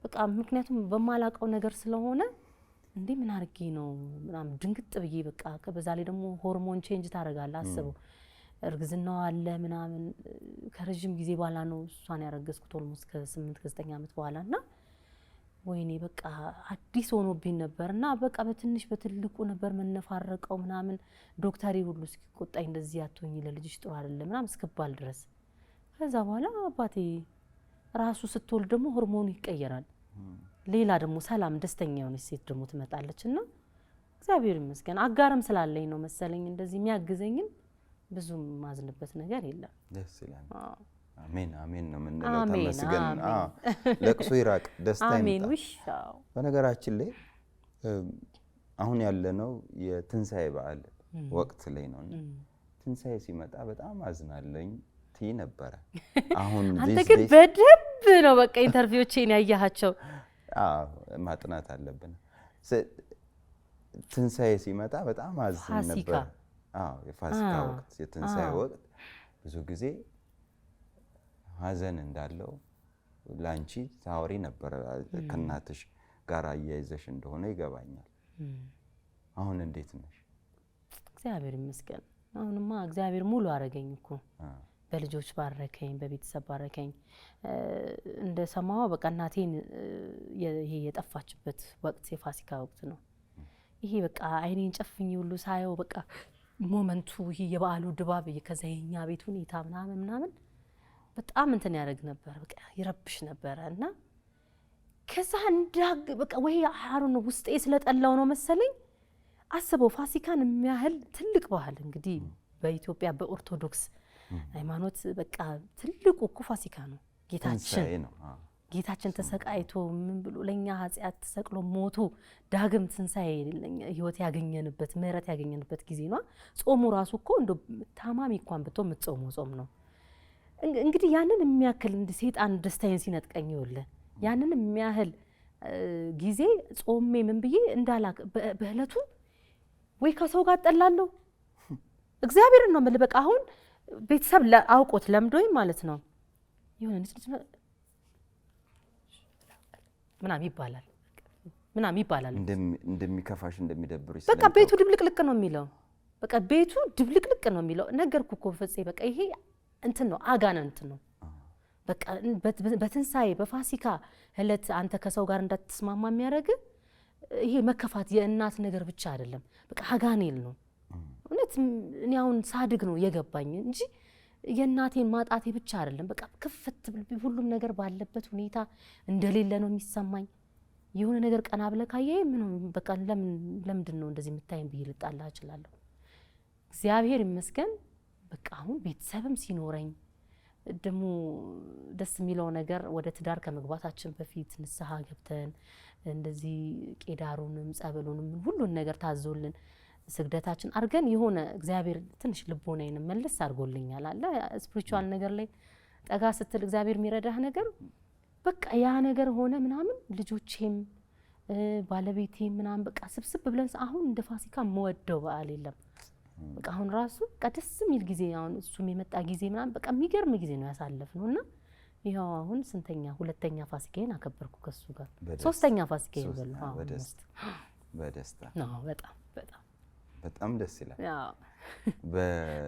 በቃ ምክንያቱም በማላቀው ነገር ስለሆነ እንዴ ምን አርጌ ነው ምናምን ድንግጥ ብዬ በቃ በዛ ላይ ደግሞ ሆርሞን ቼንጅ ታደርጋለህ አስበው እርግዝናው አለ ምናምን ከረጅም ጊዜ በኋላ ነው እሷን ያረገዝኩት ኦልሞስት ከ8 ከ9 አመት በኋላና ወይኔ በቃ አዲስ ሆኖብኝ ነበርና በቃ በትንሽ በትልቁ ነበር መነፋረቀው ምናምን ዶክተሪ ሁሉ ሲቆጣኝ እንደዚህ አትሆኚ ለልጅሽ ጥሩ አይደለም ምናምን እስከባል ድረስ ከዛ በኋላ አባቴ ራሱ ስትወልድ ደግሞ ሆርሞኑ ይቀየራል ሌላ ደግሞ ሰላም ደስተኛ የሆነች ሴት ደግሞ ትመጣለችና እግዚአብሔር ይመስገን አጋርም ስላለኝ ነው መሰለኝ እንደዚህ የሚያግዘኝም ብዙ ማዝንበት ነገር የለም ደስ ይላል አሜን አሜን ነው የምንለው ተመስገን ለቅሶ ይራቅ ደስታ ይምጣ አሜን ውሽ በነገራችን ላይ አሁን ያለነው የትንሳኤ በዓል ወቅት ላይ ነው ትንሳኤ ሲመጣ በጣም አዝናለኝ ትይ ነበር አሁን አንተ ግን በደንብ ነው በቃ ኢንተርቪዎችን ያያሃቸው ማጥናት አለብን ትንሳኤ ሲመጣ በጣም አዝን ነበር የፋሲካ ወቅት የትንሳኤ ወቅት ብዙ ጊዜ ሀዘን እንዳለው ላንቺ ታወሪ ነበር ከናትሽ ጋር አያይዘሽ እንደሆነ ይገባኛል አሁን እንዴት ነሽ እግዚአብሔር ይመስገን አሁንማ እግዚአብሔር ሙሉ አረገኝ እኮ በልጆች ባረከኝ በቤተሰብ ባረከኝ እንደሰማው በቃ እናቴን ይሄ የጠፋችበት ወቅት የፋሲካ ወቅት ነው ይሄ በቃ አይኔን ጨፍኝ ሁሉ ሳየው በቃ ሞመንቱ ይሄ የበዓሉ ድባብ ከዛኛ ቤት ሁኔታ ምናምን በጣም እንትን ያደርግ ነበር በቃ ይረብሽ ነበር እና ከዛ እንዳግ በቃ ወይ አሁን ውስጤ ስለጠላው ነው መሰለኝ አስበው ፋሲካን የሚያህል ትልቅ ባህል እንግዲህ በኢትዮጵያ በኦርቶዶክስ ሃይማኖት በቃ ትልቁ እኮ ፋሲካ ነው ጌታችን ተሰቃይቶ ምን ብሎ ለኛ ኃጢአት ተሰቅሎ ሞቶ ዳግም ትንሳኤ ህይወት ያገኘንበት ምህረት ያገኘንበት ጊዜ ነው ጾሙ ራሱ እኮ እንደ ታማሚ እንኳን ብቶ ምትጾሙ ጾም ነው እንግዲህ ያንን የሚያክል እንደ ሰይጣን ደስታዬን ሲነጥቀኝ ይወለ ያንን የሚያህል ጊዜ ጾሜ ምን ብዬ እንዳላክ በእለቱ ወይ ከሰው ጋር ጠላለሁ እግዚአብሔር ነው ማለት በቃ አሁን ቤተሰብ አውቆት ለምዶኝ ማለት ነው ይሁን ምናም ይባላል እንደሚከፋሽ እንደሚደብርሽ በቃ ቤቱ ድብልቅልቅ ነው የሚለው በቃ ቤቱ ድብልቅልቅ ነው የሚለው ነገርኩ እኮ ፈጽ በቃ ይሄ እንትን ነው አጋንንት ነው በቃ በትንሳኤ በፋሲካ እለት አንተ ከሰው ጋር እንዳትስማማ የሚያደርግ ይሄ መከፋት የእናት ነገር ብቻ አይደለም በቃ አጋኔል ነው እውነት እኔ አሁን ሳድግ ነው የገባኝ እንጂ የእናቴን ማጣቴ ብቻ አይደለም በቃ ክፍት ሁሉም ነገር ባለበት ሁኔታ እንደሌለ ነው የሚሰማኝ የሆነ ነገር ቀና ብለ ካየ ምን በቃ ለምንድን ነው እንደዚህ የምታየኝ ብዬ ልጣላ እችላለሁ እግዚአብሔር ይመስገን በቃ አሁን ቤተሰብም ሲኖረኝ ደሞ ደስ የሚለው ነገር ወደ ትዳር ከመግባታችን በፊት ንስሐ ገብተን እንደዚህ ቄዳሩንም ጸበሉንም ሁሉን ነገር ታዞልን ስግደታችን አርገን የሆነ እግዚአብሔር ትንሽ ልቦናዬን መልስ አርጎልኛል አለ ስፒሪቹዋል ነገር ላይ ጠጋ ስትል እግዚአብሔር የሚረዳህ ነገር በቃ ያ ነገር ሆነ ምናምን ልጆቼም ባለቤቴም ምናምን በቃ ስብስብ ብለን አሁን እንደ ፋሲካ መወደው በዓል የለም በቃ አሁን ራሱ ቀደስ የሚል ጊዜ አሁን እሱም የመጣ ጊዜ ምናምን በቃ የሚገርም ጊዜ ነው ያሳለፍነውና ይሄው አሁን ስንተኛ ሁለተኛ ፋሲካዬን አከበርኩ ከሱ ጋር ሶስተኛ ፋሲካዬን በለው በደስታ ነው በጣም ደስ ይላል ያው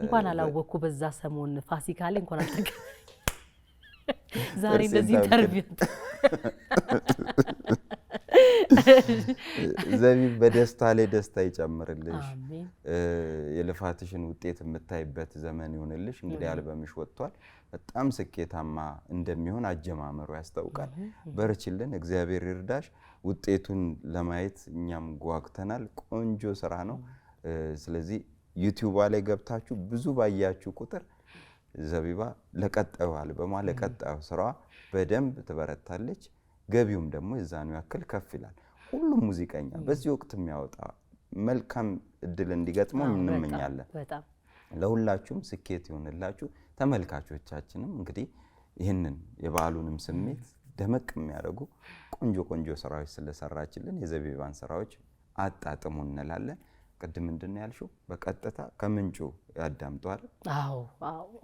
እንኳን አላወኩ በዛ ሰሞን ፋሲካ ላይ እንኳን አልተገ ዛሬ እንደዚህ ኢንተርቪው ዘቢብ በደስታ ላይ ደስታ ይጨምርልሽ የልፋትሽን ውጤት የምታይበት ዘመን ይሁንልሽ እንግዲህ አልበምሽ ወጥቷል በጣም ስኬታማ እንደሚሆን አጀማመሩ ያስታውቃል በርችልን እግዚአብሔር ይርዳሽ ውጤቱን ለማየት እኛም ጓግተናል ቆንጆ ስራ ነው ስለዚህ ዩቲዩብ ላይ ገብታችሁ ብዙ ባያችሁ ቁጥር ዘቢባ ለቀጣዩ አልበሟ ለቀጣዩ ስራዋ በደንብ ትበረታለች ገቢውም ደግሞ የዛኑ ያክል ከፍ ይላል ሁሉም ሙዚቀኛ በዚህ ወቅት የሚያወጣ መልካም እድል እንዲገጥመው እንመኛለን በጣም ለሁላችሁም ስኬት ይሁንላችሁ ተመልካቾቻችንም እንግዲህ ይሄንን የበዓሉንም ስሜት ደመቅ የሚያደርጉ ቆንጆ ስራዎች ስለሰራችልን የዘቢባን ስራዎች አጣጥሙ እንላለን ቅድም እንደነ ያልሽው በቀጥታ ከምንጩ ያዳምጧል አዎ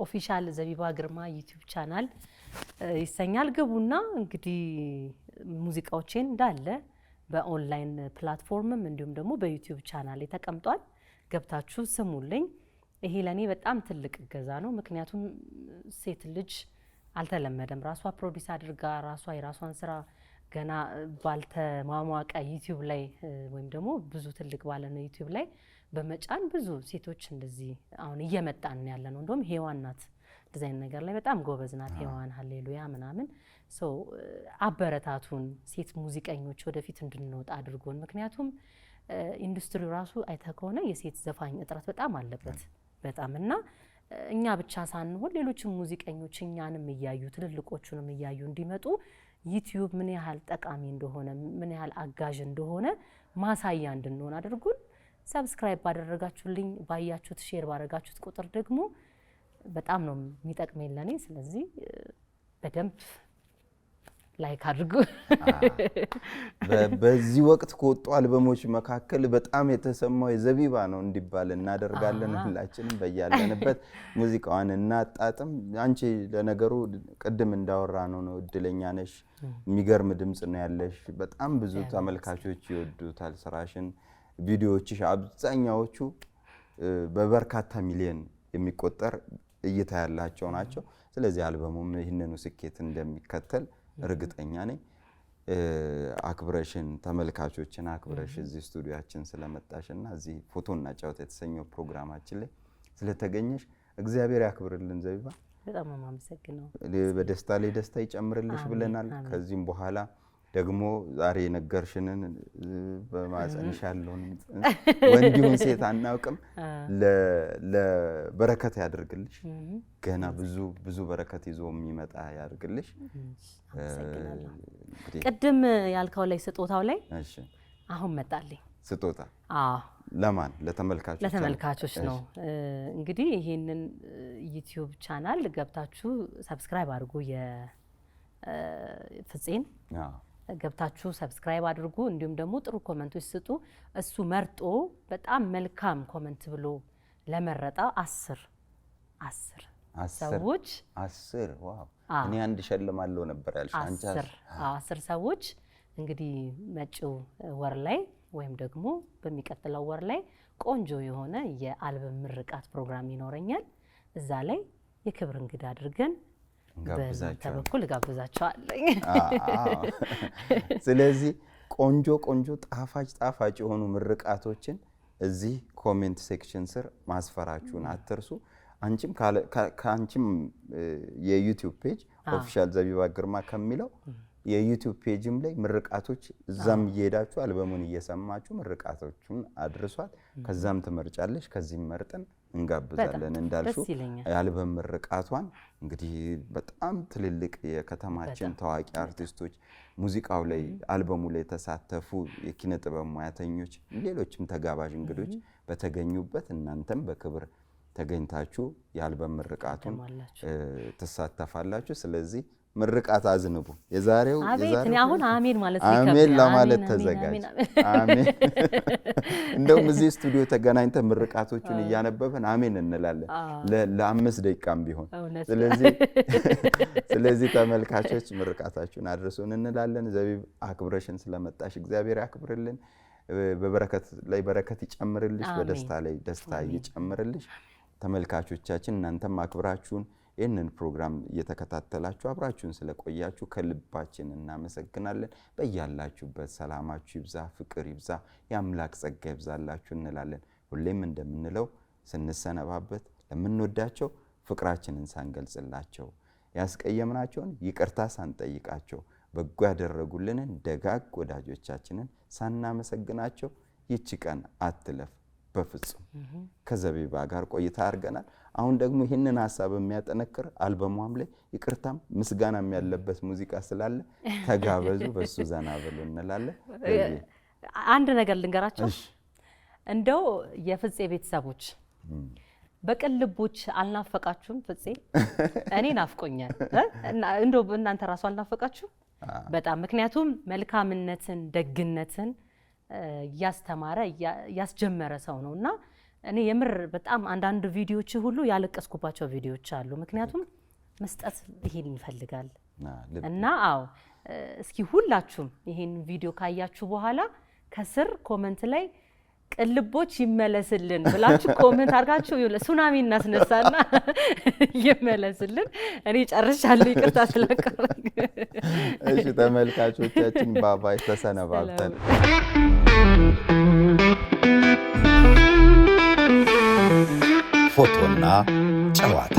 ኦፊሻል ዘቢባ ግርማ ዩቲዩብ ቻናል ይሰኛል ግቡና እንግዲህ ሙዚቃዎችን እንዳለ በኦንላይን ፕላትፎርምም እንዲሁም ደግሞ በዩቲዩብ ቻናል ተቀምጧል ገብታችሁ ስሙልኝ ይሄ ለኔ በጣም ትልቅ ገዛ ነው ምክንያቱም ሴት ልጅ አልተለመደም ራሷ ፕሮዲዩስ አድርጋ ራሷ የራሷን ስራ ገና ባልተማሟቀ ዩቲዩብ ላይ ወይም ደግሞ ብዙ ትልቅ ባለነ ዩቲዩብ ላይ በመጫን ብዙ ሴቶች እንደዚህ አሁን እየመጣን ያለ ነው እንደውም ሄዋን ናት ዲዛይን ነገር ላይ በጣም ጎበዝ ናት ሄዋን ሃሌሉያ ምናምን ሶ አበረታቱን ሴት ሙዚቀኞች ወደፊት እንድንወጣ አድርጎን ምክንያቱም ኢንዱስትሪው ራሱ አይተከሆነ የሴት ዘፋኝ እጥረት በጣም አለበት በጣምና እኛ ብቻ ሳንሆን ሌሎችም ሙዚቀኞች እኛንም ያያዩ ትልልቆቹንም ያያዩ እንዲመጡ ዩቲዩብ ምን ያህል ጠቃሚ እንደሆነ ምን ያህል አጋዥ እንደሆነ ማሳያ እንድንሆን አድርጉን ሰብስክራይብ ባደረጋችሁልኝ ባያችሁት ሼር ባደረጋችሁት ቁጥር ደግሞ በጣም ነው የሚጠቅመኝ ለኔ ስለዚህ በደንብ ላይክ አድርጉ በዚህ ወቅት ከወጡ አልበሞች መካከል በጣም የተሰማው የዘቢባ ነው እንዲባል እናደርጋለን ሁላችንም በያለንበት ሙዚቃዋን እናጣጥም አንቺ ለነገሩ ቅድም እንዳወራ ነው እድለኛ ነሽ የሚገርም ድምጽ ነው ያለሽ በጣም ብዙ ተመልካቾች ይወዱታል ስራሽን ቪዲዮዎችሽ አብዛኛዎቹ በበርካታ ሚሊዮን የሚቆጠር እይታ ያላቸው ናቸው ስለዚህ አልበሙም ይሄንን ስኬት እንደሚከተል እርግጠኛ ነኝ አክብረሽን ተመልካቾችን አክብረሽ እዚህ ስቱዲዮአችን ስለመጣሽና እዚህ ፎቶና ጫወታ የተሰኘው ፕሮግራማችን ላይ ስለተገኘሽ እግዚአብሔር ያክብርልን ዘቢባ በጣም ማመሰግነው በደስታ ላይ ደስታ ይጨምርልሽ ብለናል ከዚህም በኋላ ደግሞ ዛሬ ነገርሽንን በማጽንሽ ያለውን ወንዲውን ሴት አናውቅም ለበረከት ያድርግልሽ ገና ብዙ በረከት ይዞ የሚመጣ ያድርግልሽ ቅድም ያልከው ላይ ስጦታው ላይ እሺ አሁን መጣልኝ ስጦታ ለማን ለተመልካቾች ነው እንግዲህ ይሄንን ዩቲዩብ ቻናል ገብታችሁ ሰብስክራይብ አድርጉ የፍፄን ገብታችሁ ሰብስክራይብ አድርጉ እንዲሁም ደግሞ ጥሩ ኮሜንቶች ስጡ እሱ መርጦ በጣም መልካም ኮሜንት ብሎ ለመረጣ 10 ሰዎች 10 ዋው እኔ አንድ ሸልማለሁ ነበር ያልሽ አንቺ 10 ሰዎች እንግዲህ መጪው ወር ላይ ወይም ደግሞ በሚቀጥለው ወር ላይ ቆንጆ የሆነ የአልበም ምርቃት ፕሮግራም ይኖረኛል እዛ ላይ የክብር እንግዳ አድርገን በተበኩል ጋብዛቸዋለኝ ስለዚህ ቆንጆ ጣፋጭ የሆኑ ምርቃቶችን እዚህ ኮሜንት ሴክሽን ስር ማስፈራችሁን አትርሱ አንቺም ካንቺም የዩቲዩብ ፔጅ ኦፊሻል ዘቢባ ግርማ ከሚለው የዩቲዩብ ፔጅም ላይ ምርቃቶች እዛም እየሄዳችሁ አልበሙን እየሰማችሁ ምርቃቶቹን አድርሷት ከዛም ትመርጫለሽ ከዚህም መርጠን እንጋብዛለን እንዳልሹ የአልበም ምርቃቷን እንግዲህ በጣም ትልልቅ የከተማችን ታዋቂ አርቲስቶች ሙዚቃው ላይ አልበሙ ላይ ተሳተፉ የኪነ ጥበብ ሙያተኞች ሌሎችም ተጋባዥ እንግዶች በተገኙበት እናንተም በክብር ተገኝታችሁ የአልበም ምርቃቱን ተሳተፋላችሁ ስለዚህ ምርቃት አዝንቡ የዛሬው እኔ አሁን አሜን ማለት ይከብዳል አሜን ለማለት ተዘጋጅ አሜን እንደውም እዚህ ስቱዲዮ ተገናኝተን ምርቃቶቹን እያነበብን አሜን እንላለን ለ5 ደቂቃም ቢሆን ስለዚህ ተመልካቾች ምርቃታችሁን አድርሱን እንላለን ዘቢብ አክብረሽን ስለመጣሽ እግዚአብሔር ያክብርልን በበረከት ላይ በረከት ይጨምርልሽ በደስታ ላይ ደስታ ይጨምርልሽ ተመልካቾቻችን እናንተም አክብራችሁን ይህንን ፕሮግራም እየተከታተላችሁ አብራችሁን ስለቆያችሁ ከልባችን እናመሰግናለን በእያላችሁበት ሰላማችሁ ይብዛ ፍቅር ይብዛ የአምላክ ጸጋ ይብዛላችሁ እንላለን ሁሌም እንደምንለው ስንሰነባበት ለምንወዳቸው ፍቅራችንን ሳንገልጽላቸው ያስቀየምናቸውን ይቅርታ ሳንጠይቃቸው በጎ ያደረጉልንን ደጋግ ወዳጆቻችንን ሳናመሰግናቸው ይቺ ቀን አትለፍ በፍጹም ከዘቢባ ጋር ቆይታ አድርገናል አሁን ደግሞ ይሄንን ሐሳብ የሚያጠነክር አልበሟም ላይ ይቅርታም ምስጋናም ያለበት ሙዚቃ ስላለ ተጋበዙ በሱ ዘና ብሉ እንላለን አንድ ነገር ልንገራችሁ እንደው የፍፄ ቤተሰቦች በቅልቦች አልናፈቃችሁም ፍፄ እኔ ናፍቆኛል እንደው እናንተ ራሱ አልናፈቃችሁ በጣም ምክንያቱም መልካምነትን ደግነትን ያስተማረ ያስጀመረ ሰው ነውና እኔ የምር በጣም አንዳንድ ቪዲዮዎች ሁሉ ያለቀስኩባቸው ቪዲዮዎች አሉ ምክንያቱም መስጠት ይሄን ይፈልጋል እና እስኪ ሁላችሁም ይሄን ቪዲዮ ካያችሁ በኋላ ከስር ኮሜንት ላይ ቅልቦች ይመለስልን ብላችሁ ኮሜንት አርጋችሁ ሱናሚ እናስነሳና ይመለስልን እኔ ጨርሻለሁ ይቅርታ ስለቀረኝ እሺ ተመልካቾቻችን ባባይ ተሰነባብተን ፎቶና ጨዋታ